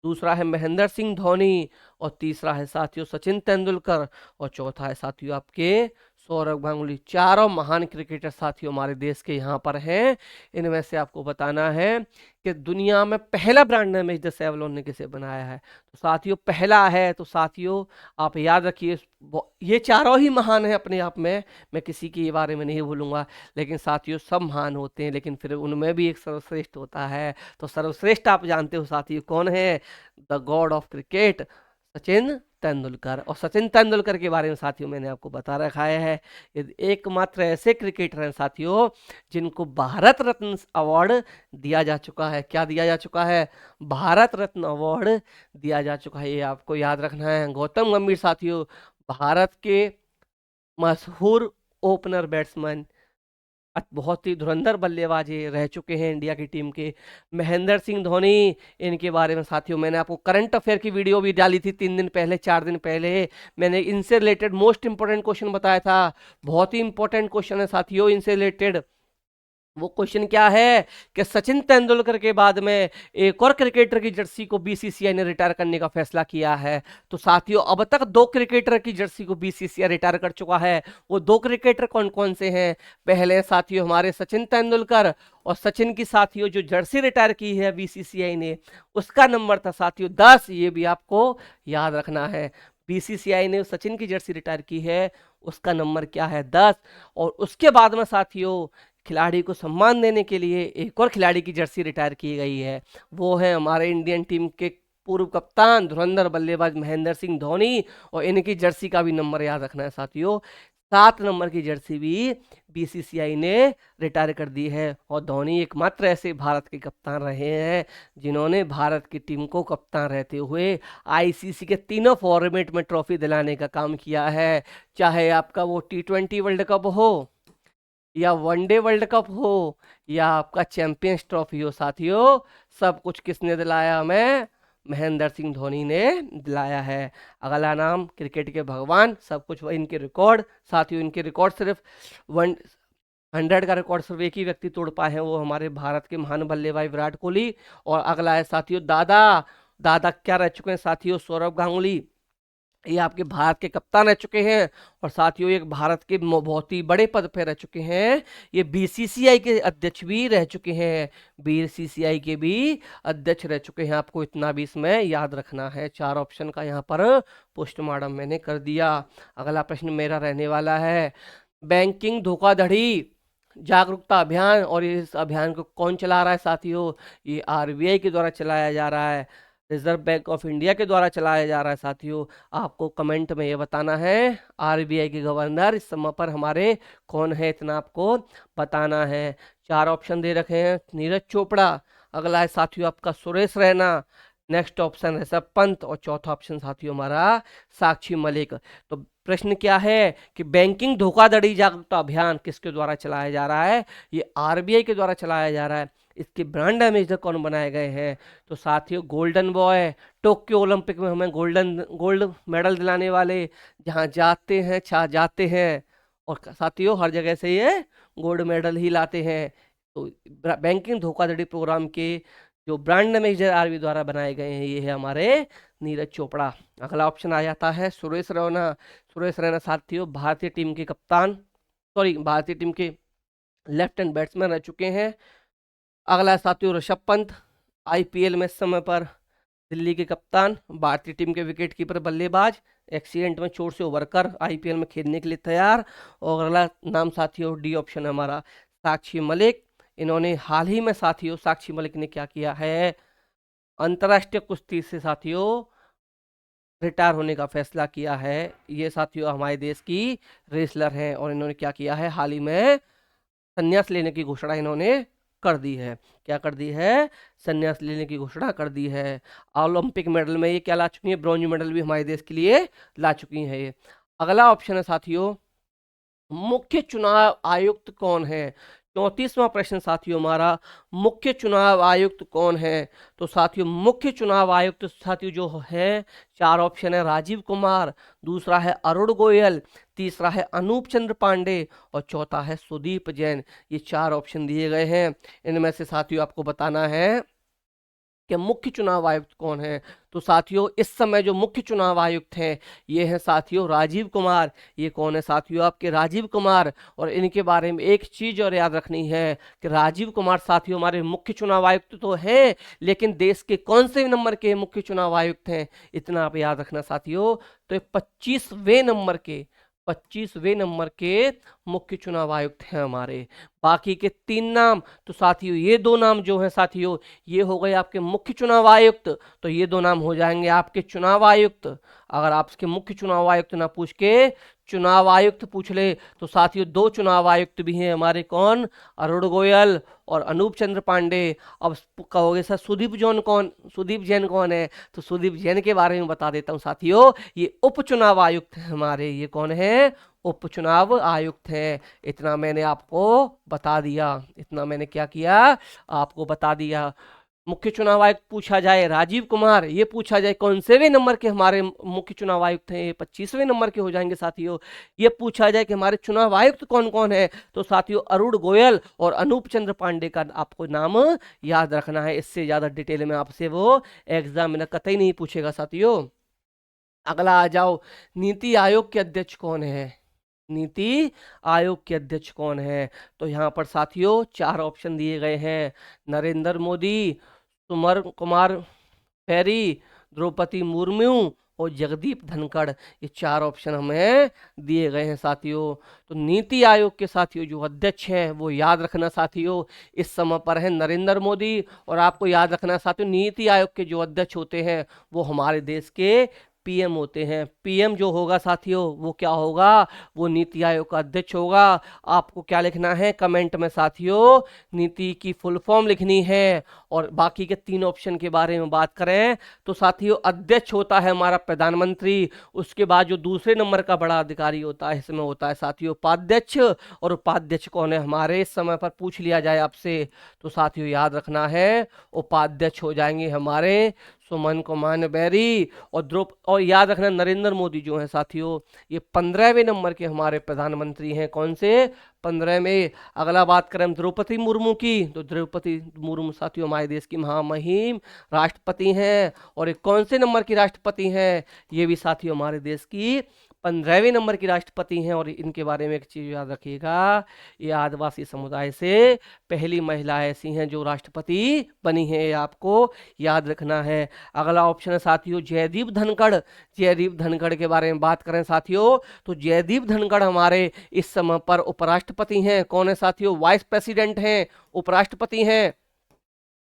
[SPEAKER 1] दूसरा है महेंद्र सिंह धोनी, और तीसरा है साथियों सचिन तेंदुलकर, और चौथा है साथियों आपके सौरभ गांगुली। चारों महान क्रिकेटर साथियों हमारे देश के यहाँ पर हैं। इनमें से आपको बताना है कि दुनिया में पहला ब्रांड नेम द सेवलॉन ने किसे बनाया है। तो साथियों पहला है, तो साथियों आप याद रखिए ये चारों ही महान है अपने आप में, मैं किसी के बारे में नहीं बोलूंगा, लेकिन साथियों सब महान होते हैं, लेकिन फिर उनमें भी एक सर्वश्रेष्ठ होता है। तो सर्वश्रेष्ठ आप जानते हो साथियों कौन है? The God of cricket, Sachin Tendulkar. और सचिन तेंदुलकर के बारे में साथियों मैंने आपको बता रखा है, ये एकमात्र ऐसे क्रिकेटर हैं साथियों जिनको भारत रत्न अवार्ड दिया जा चुका है। क्या दिया जा चुका है? भारत रत्न अवार्ड दिया जा चुका है, ये आपको याद रखना है। गौतम गंभीर साथियों भारत के मशहूर ओपनर बैट्समैन, बहुत ही धुरंधर बल्लेबाज ये रह चुके हैं इंडिया की टीम के। महेंद्र सिंह धोनी, इनके बारे में साथियों मैंने आपको करंट अफेयर की वीडियो भी डाली थी 3 दिन पहले 4 दिन पहले। मैंने इनसे रिलेटेड मोस्ट इंपोर्टेंट क्वेश्चन बताया था, बहुत ही इंपॉर्टेंट क्वेश्चन है साथियों इनसे रिलेटेड। वो क्वेश्चन क्या है कि सचिन तेंदुलकर के बाद में एक और क्रिकेटर की जर्सी को बीसीसीआई ने रिटायर करने का फैसला किया है। तो साथियों अब तक 2 क्रिकेटर की जर्सी को बीसीसीआई रिटायर कर चुका है। वो 2 क्रिकेटर कौन कौन से हैं? पहले साथियों हमारे सचिन तेंदुलकर, और सचिन की साथियों जो जर्सी रिटायर की है बीसीसीआई ने उसका नंबर था साथियों 10, ये भी आपको याद रखना है। बीसीसीआई ने सचिन की जर्सी रिटायर की है, उसका नंबर क्या है? 10। और उसके बाद में साथियों खिलाड़ी को सम्मान देने के लिए एक और खिलाड़ी की जर्सी रिटायर की गई है, वो है हमारे इंडियन टीम के पूर्व कप्तान धुरंधर बल्लेबाज महेंद्र सिंह धोनी। और इनकी जर्सी का भी नंबर याद रखना है साथियों, 7 नंबर की जर्सी भी बीसीसीआई ने रिटायर कर दी है। और धोनी एकमात्र ऐसे भारत के कप्तान रहे हैं जिन्होंने भारत की टीम को कप्तान रहते हुए आईसीसी के तीनों फॉर्मेट में ट्रॉफी दिलाने का काम किया है, चाहे आपका वो T20 वर्ल्ड कप हो या वनडे वर्ल्ड कप हो या आपका चैंपियंस ट्रॉफी हो साथियों, सब कुछ किसने दिलाया? हमें महेंद्र सिंह धोनी ने दिलाया है। अगला नाम क्रिकेट के भगवान, सब कुछ इनके रिकॉर्ड साथियों, इनके रिकॉर्ड सिर्फ 100 का रिकॉर्ड सिर्फ एक ही व्यक्ति तोड़ पाए हैं, वो हमारे भारत के महान बल्लेबाज विराट कोहली। और अगला है साथियों दादा, दादा क्या रह चुके हैं साथियों? सौरभ गांगुली, ये आपके भारत के कप्तान रह चुके हैं। और साथियों एक भारत के बहुत ही बड़े पद पे रह चुके हैं, ये बीसीसीआई के अध्यक्ष भी रह चुके हैं, बीसीसीआई के भी अध्यक्ष रह चुके हैं। आपको इतना भी इसमें याद रखना है। 4 ऑप्शन का यहाँ पर पोस्टमार्टम मैंने कर दिया। अगला प्रश्न मेरा रहने वाला है बैंकिंग धोखाधड़ी जागरूकता अभियान, और इस अभियान को कौन चला रहा है साथियों? ये आरबीआई के द्वारा चलाया जा रहा है, रिजर्व बैंक ऑफ इंडिया के द्वारा चलाया जा रहा है साथियों। आपको कमेंट में ये बताना है आरबीआई के गवर्नर इस समय पर हमारे कौन है, इतना आपको बताना है। 4 ऑप्शन दे रखे हैं, नीरज चोपड़ा, अगला है साथियों आपका सुरेश रैना, नेक्स्ट ऑप्शन है ऋषभ पंत, और चौथा ऑप्शन साथियों हमारा साक्षी मलिक। तो प्रश्न क्या है कि बैंकिंग धोखाधड़ी जागरूकता अभियान किसके द्वारा चलाया जा रहा है? ये आरबीआई के द्वारा चलाया जा रहा है। इसके ब्रांड एम्बेसडर कौन बनाए गए हैं? तो साथियों गोल्डन बॉय, टोक्यो ओलंपिक में हमें गोल्ड मेडल दिलाने वाले, जहां जाते हैं छा जाते हैं, और साथियों हर जगह से ये गोल्ड मेडल ही लाते हैं। तो बैंकिंग धोखाधड़ी प्रोग्राम के जो ब्रांड एम्बेसडर आरबीआई द्वारा बनाए गए हैं, ये है हमारे नीरज चोपड़ा। अगला ऑप्शन आ जाता है सुरेश रैना। सुरेश रैना साथियों भारतीय टीम के कप्तान, सॉरी भारतीय टीम के लेफ्ट हैंड बैट्समैन रह चुके हैं। अगला साथियों ऋषभ पंत, आईपीएल में इस समय पर दिल्ली के कप्तान, भारतीय टीम के विकेट कीपर बल्लेबाज, एक्सीडेंट में चोट से उभर कर आईपीएल में खेलने के लिए तैयार। और अगला नाम साथियों डी ऑप्शन है हमारा साक्षी मलिक। इन्होंने हाल ही में साथियों साक्षी मलिक ने क्या किया है? अंतर्राष्ट्रीय कुश्ती से साथियों रिटायर होने का फैसला किया है। ये साथियों हमारे देश की रेसलर हैं, और इन्होंने क्या किया है? हाल ही में संन्यास लेने की घोषणा इन्होंने कर दी है। क्या कर दी है? संन्यास लेने की घोषणा कर दी है। ओलंपिक मेडल में ये क्या ला चुकी है? ब्रॉन्ज मेडल भी हमारे देश के लिए ला चुकी है ये। अगला ऑप्शन है साथियों मुख्य चुनाव आयुक्त कौन है? 34वां प्रश्न साथियों हमारा, मुख्य चुनाव आयुक्त कौन है? तो साथियों मुख्य चुनाव आयुक्त साथियों जो है 4 ऑप्शन है राजीव कुमार, दूसरा है अरुण गोयल, तीसरा है अनूप चंद्र पांडे, और चौथा है सुदीप जैन। ये 4 ऑप्शन दिए गए हैं। इनमें से साथियों आपको बताना है कि मुख्य चुनाव आयुक्त कौन है। तो साथियों इस समय जो मुख्य चुनाव आयुक्त हैं ये हैं साथियों राजीव कुमार। ये कौन है साथियों, आपके राजीव कुमार। और इनके बारे में एक चीज और याद रखनी है कि राजीव कुमार साथियों हमारे मुख्य चुनाव आयुक्त तो हैं, लेकिन देश के कौन से नंबर के मुख्य चुनाव आयुक्त हैं, इतना आप याद रखना साथियों। तो 25वें नंबर के मुख्य चुनाव आयुक्त हैं हमारे। बाकी के 3 नाम, तो साथियों ये 2 नाम जो हैं साथियों ये हो गए आपके मुख्य चुनाव आयुक्त, तो ये 2 नाम हो जाएंगे आपके चुनाव आयुक्त। अगर आपके मुख्य चुनाव आयुक्त ना पूछ के चुनाव आयुक्त पूछ ले तो साथियों 2 चुनाव आयुक्त भी हैं हमारे, कौन, अरुण गोयल और अनूप चंद्र पांडे। अब कहोगे सर सुदीप जैन कौन है, तो सुदीप जैन के बारे में बता देता हूं साथियों। ये उप चुनाव आयुक्त है हमारे। ये कौन है, उप चुनाव आयुक्त हैं। इतना मैंने आपको बता दिया, इतना मैंने क्या किया, आपको बता दिया। मुख्य चुनाव आयुक्त पूछा जाए राजीव कुमार, ये पूछा जाए कौन सेवें नंबर के हमारे मुख्य चुनाव आयुक्त हैं, 25वें नंबर के हो जाएंगे साथियों। ये पूछा जाए कि हमारे चुनाव आयुक्त कौन कौन है, तो साथियों अरुण गोयल और अनूप चंद्र पांडे का आपको नाम याद रखना है। इससे ज्यादा डिटेल में आपसे वो एग्जाम में कतई नहीं पूछेगा साथियों। अगला आ जाओ, नीति आयोग के अध्यक्ष कौन है, नीति आयोग के अध्यक्ष कौन है। तो यहाँ पर साथियों 4 ऑप्शन दिए गए हैं, नरेंद्र मोदी, सुमन कुमार पैरी, द्रौपदी मुर्मू और जगदीप धनखड़। ये 4 ऑप्शन हमें दिए गए हैं साथियों। तो नीति आयोग के साथियों जो अध्यक्ष हैं वो याद रखना साथियों इस समय पर है नरेंद्र मोदी। और आपको याद रखना साथियों नीति आयोग के जो अध्यक्ष होते हैं वो हमारे देश के पीएम होते हैं। पीएम जो होगा साथियों वो क्या होगा, वो नीति आयोग का अध्यक्ष होगा। आपको क्या लिखना है कमेंट में साथियों, नीति की फुल फॉर्म लिखनी है। और बाकी के 3 ऑप्शन के बारे में बात करें तो साथियों अध्यक्ष होता है हमारा प्रधानमंत्री। उसके बाद जो दूसरे नंबर का बड़ा अधिकारी होता है इसमें होता है साथियों उपाध्यक्ष। और उपाध्यक्ष कौन है हमारे, इस समय पर पूछ लिया जाए आपसे तो साथियों याद रखना है उपाध्यक्ष हो जाएंगे हमारे सुमन कुमार बैरी। और याद रखना नरेंद्र मोदी जो है साथियों ये 15वें नंबर के हमारे प्रधानमंत्री हैं। कौन से, 15वें। अगला बात करें द्रौपदी मुर्मू की, तो द्रौपदी मुर्मू साथियों हमारे देश की महामहिम राष्ट्रपति हैं। और ये कौन से नंबर की राष्ट्रपति हैं, ये भी साथियों हमारे देश की 15वें नंबर की राष्ट्रपति हैं। और इनके बारे में एक चीज याद रखिएगा, ये आदिवासी समुदाय से पहली महिला ऐसी हैं जो राष्ट्रपति बनी है, ये आपको याद रखना है। अगला ऑप्शन है साथियों जयदीप धनखड़। जयदीप धनखड़ के बारे में बात करें साथियों तो जयदीप धनखड़ हमारे इस समय पर उपराष्ट्रपति हैं। कौन है साथियों, वाइस प्रेसिडेंट हैं, उपराष्ट्रपति हैं।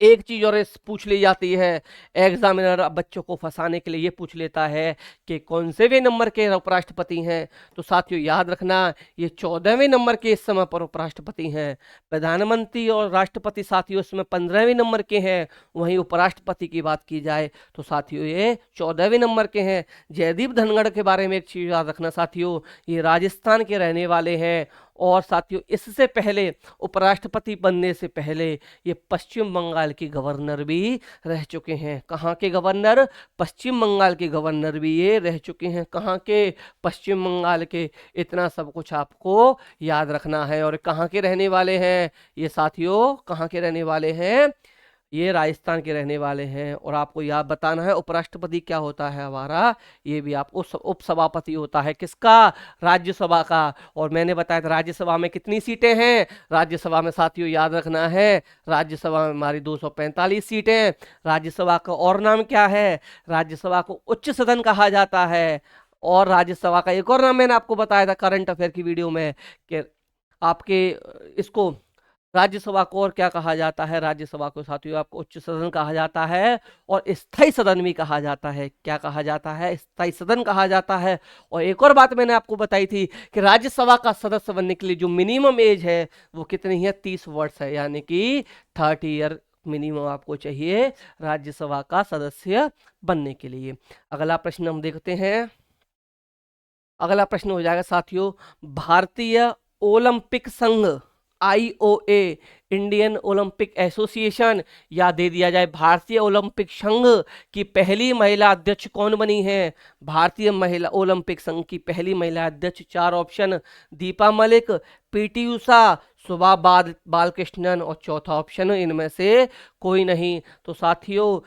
[SPEAKER 1] एक चीज और पूछ ली जाती है, एग्जामिनर बच्चों को फंसाने के लिए ये पूछ लेता है कि कौन से वे नंबर के उपराष्ट्रपति हैं। तो साथियों याद रखना ये 14वें नंबर के इस समय पर उपराष्ट्रपति हैं। प्रधानमंत्री और राष्ट्रपति साथियों इसमें 15वें नंबर के हैं। वहीं उपराष्ट्रपति की बात की जाए तो साथियों ये 14वें नंबर के हैं। जयदीप धनखड़ के बारे में एक चीज याद रखना साथियों, ये राजस्थान के रहने वाले हैं। और साथियों इससे पहले उपराष्ट्रपति बनने से पहले ये पश्चिम बंगाल के गवर्नर भी रह चुके हैं। कहाँ के गवर्नर, पश्चिम बंगाल के गवर्नर भी ये रह चुके हैं। कहाँ के, पश्चिम बंगाल के। इतना सब कुछ आपको याद रखना है। और कहाँ के रहने वाले हैं ये साथियों, कहाँ के रहने वाले हैं, ये राजस्थान के रहने वाले हैं। और आपको याद बताना है उपराष्ट्रपति क्या होता है हमारा, ये भी आपको उपसभापति होता है किसका, राज्यसभा का। और मैंने बताया था राज्यसभा में कितनी सीटें हैं, राज्यसभा में साथियों याद रखना है राज्यसभा में हमारी 245 सीटें। राज्यसभा का और नाम क्या है, राज्यसभा को उच्च सदन कहा जाता है। और राज्यसभा का एक और नाम मैंने आपको बताया था करंट अफेयर की वीडियो में कि आपके इसको राज्यसभा को और क्या कहा जाता है, राज्यसभा को साथियों आपको उच्च सदन कहा जाता है और स्थायी सदन भी कहा जाता है। क्या कहा जाता है, स्थायी सदन कहा जाता है। और एक और बात मैंने आपको बताई थी कि राज्यसभा का सदस्य बनने के लिए जो मिनिमम एज है वो कितनी है, 30 वर्ष है, यानी कि 30 ईयर मिनिमम आपको चाहिए राज्यसभा का सदस्य बनने के लिए। अगला प्रश्न हम देखते हैं। अगला प्रश्न हो जाएगा साथियों भारतीय ओलंपिक संघ IOA, इंडियन ओलंपिक एसोसिएशन, या दे दिया जाए भारतीय ओलंपिक संघ की पहली महिला अध्यक्ष कौन बनी है। भारतीय महिला ओलंपिक संघ की पहली महिला अध्यक्ष 4 ऑप्शन, दीपा मलिक, PT उषा, सुबह बालकृष्णन और चौथा ऑप्शन इनमें से कोई नहीं। तो साथियों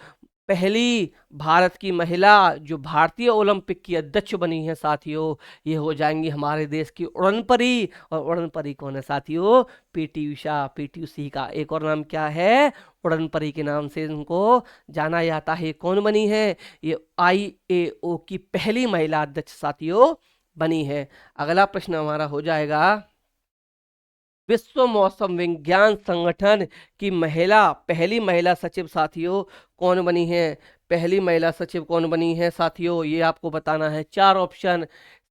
[SPEAKER 1] पहली भारत की महिला जो भारतीय ओलंपिक की अध्यक्ष बनी है साथियों, ये हो जाएंगी हमारे देश की उड़न परी। और उड़न परी कौन है साथियों? पीटी उषा। पीटी उषा का एक और नाम क्या है? उड़न परी के नाम से इनको जाना जाता है। कौन बनी है? ये IAO की पहली महिला अध्यक्ष साथियों बनी है। अगला प्रश्न हमारा हो जाएगा, विश्व मौसम विज्ञान संगठन की पहली महिला सचिव साथियों कौन बनी है? पहली महिला सचिव कौन बनी है साथियों, ये आपको बताना है। 4 option,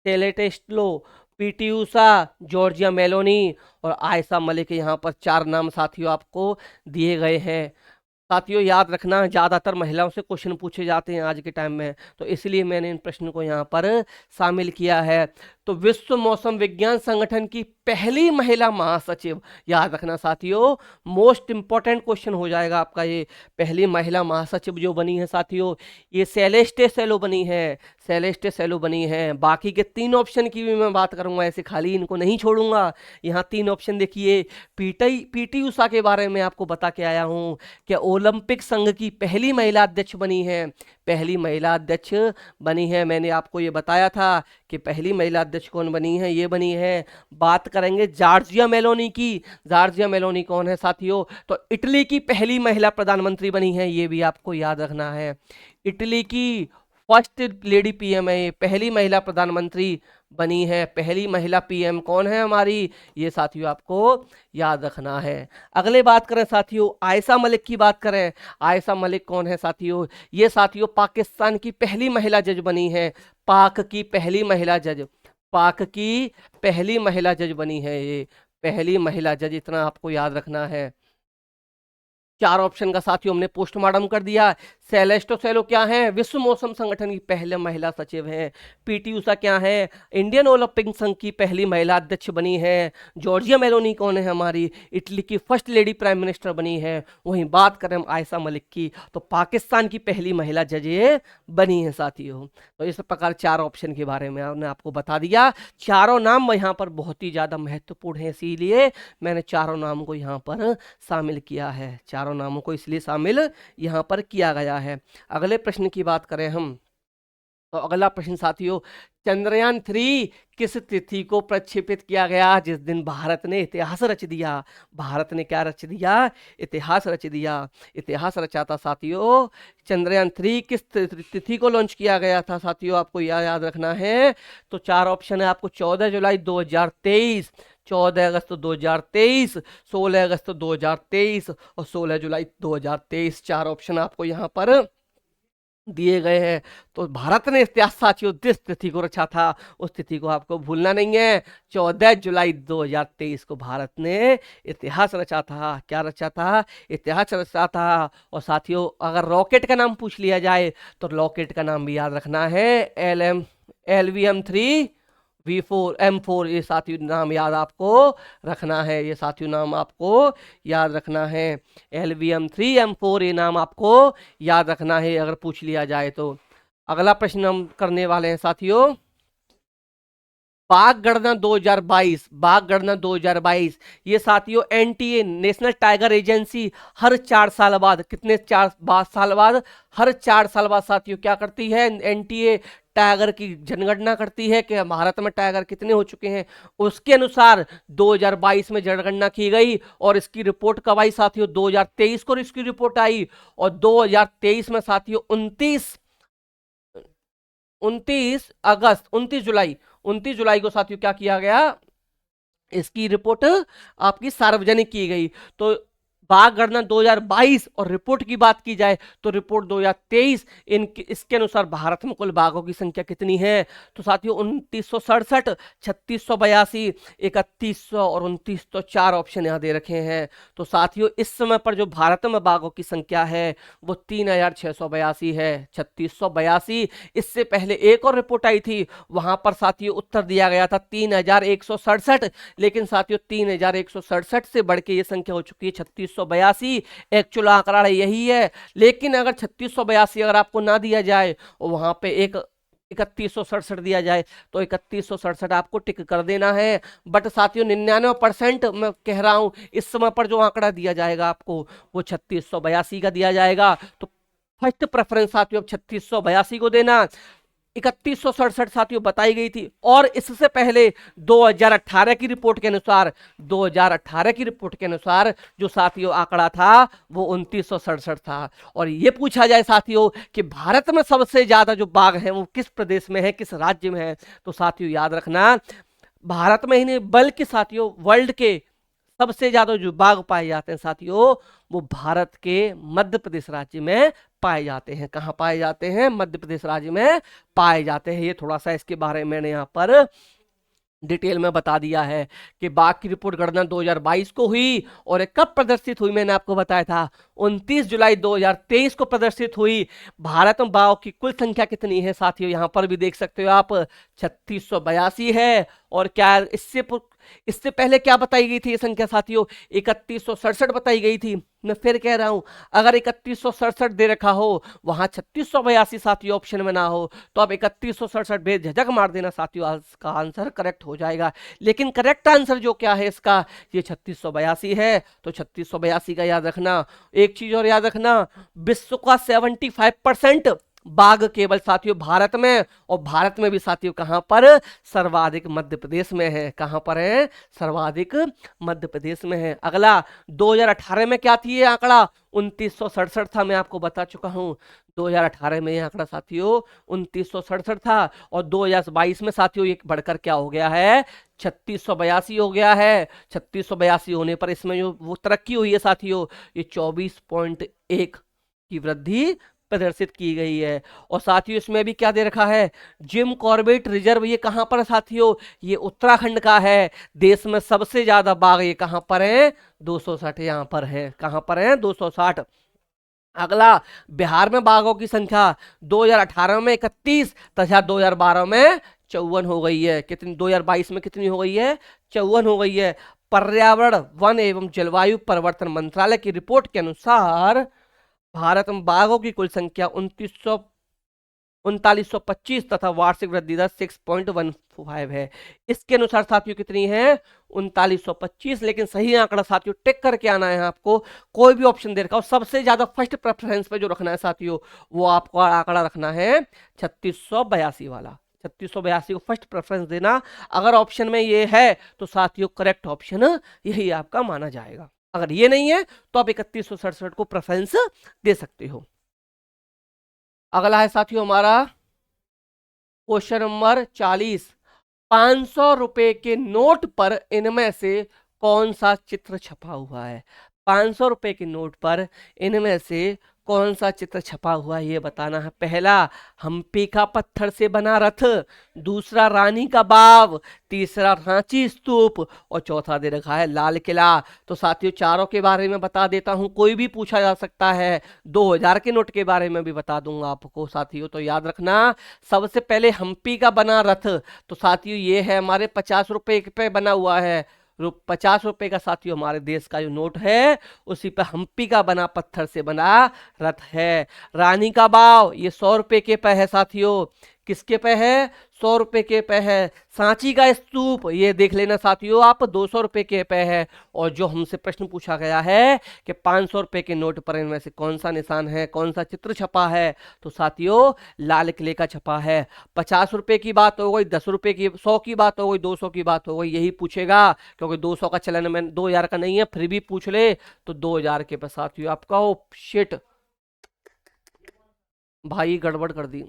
[SPEAKER 1] सेलेस्टेलो, PT Usha, Giorgia Meloni और आयशा मलिक। यहाँ पर 4 नाम साथियों आपको दिए गए हैं। साथियों याद रखना, ज़्यादातर महिलाओं से क्वेश्चन पूछे जाते हैं आज के टाइम में, तो इसलिए मैंने इन प्रश्न को यहाँ पर शामिल किया है। तो विश्व मौसम विज्ञान संगठन की पहली महिला महासचिव, याद रखना साथियों, मोस्ट इंपॉर्टेंट क्वेश्चन हो जाएगा आपका ये। पहली महिला महासचिव जो बनी है साथियों, ये सेलेस्टे सेलो बनी है। सेलेस्टे सेलो बनी है। बाकी के 3 ऑप्शन की भी मैं बात करूंगा, ऐसे खाली इनको नहीं छोड़ूंगा। यहाँ 3 ऑप्शन देखिए, पीटी उषा के बारे में आपको बता के आया हूँ कि ओलंपिक संघ की पहली महिला अध्यक्ष बनी है। पहली महिला अध्यक्ष बनी है। मैंने आपको ये बताया था कि पहली महिला अध्यक्ष कौन बनी है, ये बनी है। बात करेंगे जॉर्जिया मेलोनी की। जॉर्जिया मेलोनी कौन है साथियों? तो इटली की पहली महिला प्रधानमंत्री बनी है, ये भी आपको याद रखना है। इटली की फर्स्ट लेडी पीएम है, ये पहली महिला प्रधानमंत्री बनी है। पहली महिला पीएम कौन है हमारी, ये साथियों आपको याद रखना है। अगले बात करें साथियों, आयशा मलिक की बात करें। आयशा मलिक कौन है साथियों? ये साथियों पाकिस्तान की पहली महिला जज बनी है। पाक की पहली महिला जज, पाक की पहली महिला जज बनी है ये, पहली महिला जज, इतना आपको याद रखना है। 4 ऑप्शन का साथियों हमने पोस्टमार्टम कर दिया। सेलेस्टो सेलो क्या है? विश्व मौसम संगठन की पहले महिला सचिव हैं। पीटी उषा क्या है? इंडियन ओलंपिक संघ की पहली महिला अध्यक्ष बनी है। जॉर्जिया मेलोनी कौन है हमारी? इटली की फर्स्ट लेडी प्राइम मिनिस्टर बनी है। वहीं बात करें हम आयशा मलिक की, तो पाकिस्तान की पहली महिला जज बनी है साथियों। तो इस प्रकार 4 ऑप्शन के बारे में हमने आपको बता दिया। चारों नाम यहाँ पर बहुत ही ज्यादा महत्वपूर्ण है, इसीलिए मैंने चारों नाम को यहाँ पर शामिल किया है। चारों नामों को इसलिए शामिल यहाँ पर किया गया है। अगले प्रश्न की बात करें हम, तो अगला प्रश्न साथियों, चंद्रयान 3 किस तिथि को प्रक्षेपित किया गया जिस दिन भारत ने इतिहास रच दिया? भारत ने क्या रच दिया? इतिहास रच दिया। इतिहास रचा था साथियों। चंद्रयान 3 किस तिथि को लॉन्च किया गया था साथियों, आपको याद रखना है। तो 4 ऑप्शन है आपको, 14 जुलाई 2023, 14 अगस्त 2023, 16 अगस्त 2023 और 16 जुलाई 2023। 4 ऑप्शन आपको यहाँ पर दिए गए हैं। तो भारत ने इतिहास साथियों जिस तिथि को रचा था उस तिथि को आपको भूलना नहीं है। 14 जुलाई 2023 को भारत ने इतिहास रचा था। क्या रचा था? इतिहास रचा था। और साथियों अगर रॉकेट का नाम पूछ लिया जाए तो रॉकेट का नाम भी याद रखना है, LVM-3 V4 M4, ये साथियों नाम याद आपको रखना है। ये साथियों नाम आपको याद रखना है। LVM-3 M4 ये नाम आपको याद रखना है अगर पूछ लिया जाए तो। अगला प्रश्न हम करने वाले हैं साथियों, बाघ गणना 2022। बाघ गणना 2022 ये साथियों NTA नेशनल टाइगर एजेंसी हर 4 साल बाद, कितने 4 साल बाद, हर 4 साल बाद साथियों क्या करती है? NTA टाइगर की जनगणना करती है कि भारत में टाइगर कितने हो चुके हैं। उसके अनुसार 2022 में जनगणना की गई और इसकी रिपोर्ट कब आई साथियों? 2023 को इसकी रिपोर्ट आई। और 2023 में साथियों 29 जुलाई को साथियों क्या किया गया? इसकी रिपोर्ट आपकी सार्वजनिक की गई। तो बाघ गणना 2022 और रिपोर्ट की बात की जाए तो रिपोर्ट 2023, इसके अनुसार भारत में कुल बाघों की संख्या कितनी है? तो साथियों 2967, 3682, 3100 और 2900, 4 ऑप्शन यहाँ दे रखे हैं। तो साथियों इस समय पर जो भारत में बाघों की संख्या है वो 3682 है, 3682। इससे पहले एक और रिपोर्ट आई थी, वहां पर साथियों उत्तर दिया गया था 3167, लेकिन साथियों 3167 से बढ़ के ये संख्या हो चुकी है 3682। एक्चुअल आंकड़ा यही है। लेकिन अगर 3682 अगर आपको ना दिया जाए और वहां पे एक 3167 दिया जाए तो 3167 आपको टिक कर देना है। बट साथियों 99% मैं कह रहा हूं इस समय पर जो आंकड़ा दिया जाएगा आपको वो 3682 का दिया जाएगा। तो फर्स्ट प्रेफरेंस साथियों अब 3682 को देना। 3167 साथियों बताई गई थी और इससे पहले 2018 की रिपोर्ट के अनुसार 2018 की रिपोर्ट के अनुसार जो साथियों आंकड़ा था वो 2967 था। और ये पूछा जाए साथियों कि भारत में सबसे ज्यादा जो बाघ हैं वो किस प्रदेश में है, किस राज्य में है, तो साथियों याद रखना भारत में ही नहीं बल्कि साथियों वर्ल्ड के सबसे ज्यादा जो बाघ पाए जाते हैं साथियों वो भारत के मध्य प्रदेश राज्य में पाए जाते हैं। कहां पाए जाते हैं? मध्य प्रदेश राज्य में पाए जाते हैं। ये थोड़ा सा इसके बारे में मैंने यहाँ पर डिटेल में बता दिया है कि बाघ की रिपोर्ट गणना 2022 को हुई और कब प्रदर्शित हुई मैंने आपको बताया था 29 जुलाई 2023 को प्रदर्शित हुई। भारत में बाघ की कुल संख्या कितनी है साथियों यहां पर भी देख सकते हो आप 3682 है। और क्या इससे पहले क्या बताई गई थी ये संख्या साथियों 3167 बताई गई थी। मैं फिर कह रहा हूं अगर 3167 दे रखा हो वहां 3682 साथियों ऑप्शन में ना हो तो आप 3167 बेझिझक मार देना साथियों, इसका आंसर करेक्ट हो जाएगा। लेकिन करेक्ट आंसर जो क्या है इसका ये 3682 है। तो 3682 का याद रखना। एक चीज और याद रखना विश्व का 75% बाघ केवल साथियों भारत में, और भारत में भी साथियों कहां पर? सर्वाधिक मध्य प्रदेश में है। कहां पर है? सर्वाधिक मध्य प्रदेश में है। अगला 2018 में क्या थी ये आंकड़ा 2967 था, मैं आपको बता चुका हूं 2018 में ये आंकड़ा साथियों 2967 था। और 2022 में साथियों ये बढ़कर क्या हो गया है 3682 हो गया है। 3682 होने पर इसमें जो वो तरक्की हुई है साथियों ये 24.1 की वृद्धि प्रदर्शित की गई है। और साथियों इसमें भी क्या दे रखा है जिम कॉर्बेट रिजर्व, ये कहां पर है साथियों? ये उत्तराखंड का है। देश में सबसे ज्यादा बाघ ये कहां पर है? 260 यहां पर है। कहां पर है? 260। अगला बिहार में बाघों की संख्या 2018 में 31 तथा 2012 में 54 हो गई है। कितनी? 2022 में कितनी हो गई है? 54 हो गई है। पर्यावरण वन एवं जलवायु परिवर्तन मंत्रालय की रिपोर्ट के अनुसार भारत में बाघों की कुल संख्या 3925 तथा वार्षिक वृद्धि दर 6.15 है। इसके अनुसार साथियों कितनी है? 3925। लेकिन सही आंकड़ा साथियों टिक करके आना है आपको। कोई भी ऑप्शन दे रखा हो सबसे ज्यादा फर्स्ट प्रेफरेंस पे जो रखना है साथियों वो आपको आंकड़ा रखना है 3682 वाला। 3682 को फर्स्ट प्रेफरेंस देना। अगर ऑप्शन में ये है तो साथियों करेक्ट ऑप्शन यही आपका माना जाएगा। अगर ये नहीं है तो आप 3167 को प्रेफरेंस दे सकते हो। अगला है साथियों हमारा क्वेश्चन नंबर 40। 500 रुपए के नोट पर इनमें से कौन सा चित्र छपा हुआ है? 500 रुपए के नोट पर इनमें से कौन सा चित्र छपा हुआ है ये बताना है। पहला हम्पी का पत्थर से बना रथ, दूसरा रानी का बाव, तीसरा रांची स्तूप और चौथा दे रखा है लाल किला। तो साथियों चारों के बारे में बता देता हूं, कोई भी पूछा जा सकता है। 2000 के नोट के बारे में भी बता दूंगा आपको साथियों। तो याद रखना सबसे पहले हम्पी का बना रथ, तो साथियों ये है हमारे 50 रुपए पे बना हुआ है। 50 रुपए का साथियों हमारे देश का जो नोट है उसी पर हम्पी का बना पत्थर से बना रथ है। रानी का बाव ये 100 रुपए के पे है साथियों। किसके पे है? 100 रुपए के पे है। सांची का स्तूप ये देख लेना साथियों आप 200 रुपए के पे है। और जो हमसे प्रश्न पूछा गया है कि 500 रुपए के नोट पर इनमें से कौन सा निशान है, कौन सा चित्र छपा है, तो साथियों लाल किले का छपा है। 50 रुपए की बात हो गई, 10 रुपए की, 100 की बात हो गई, 200 की बात हो गई, यही पूछेगा क्योंकि 200 का चलन में 2000 का नहीं है, फिर भी पूछ ले तो 2000 के पे साथियों आपका। ओ शिट भाई गड़बड़ कर दी।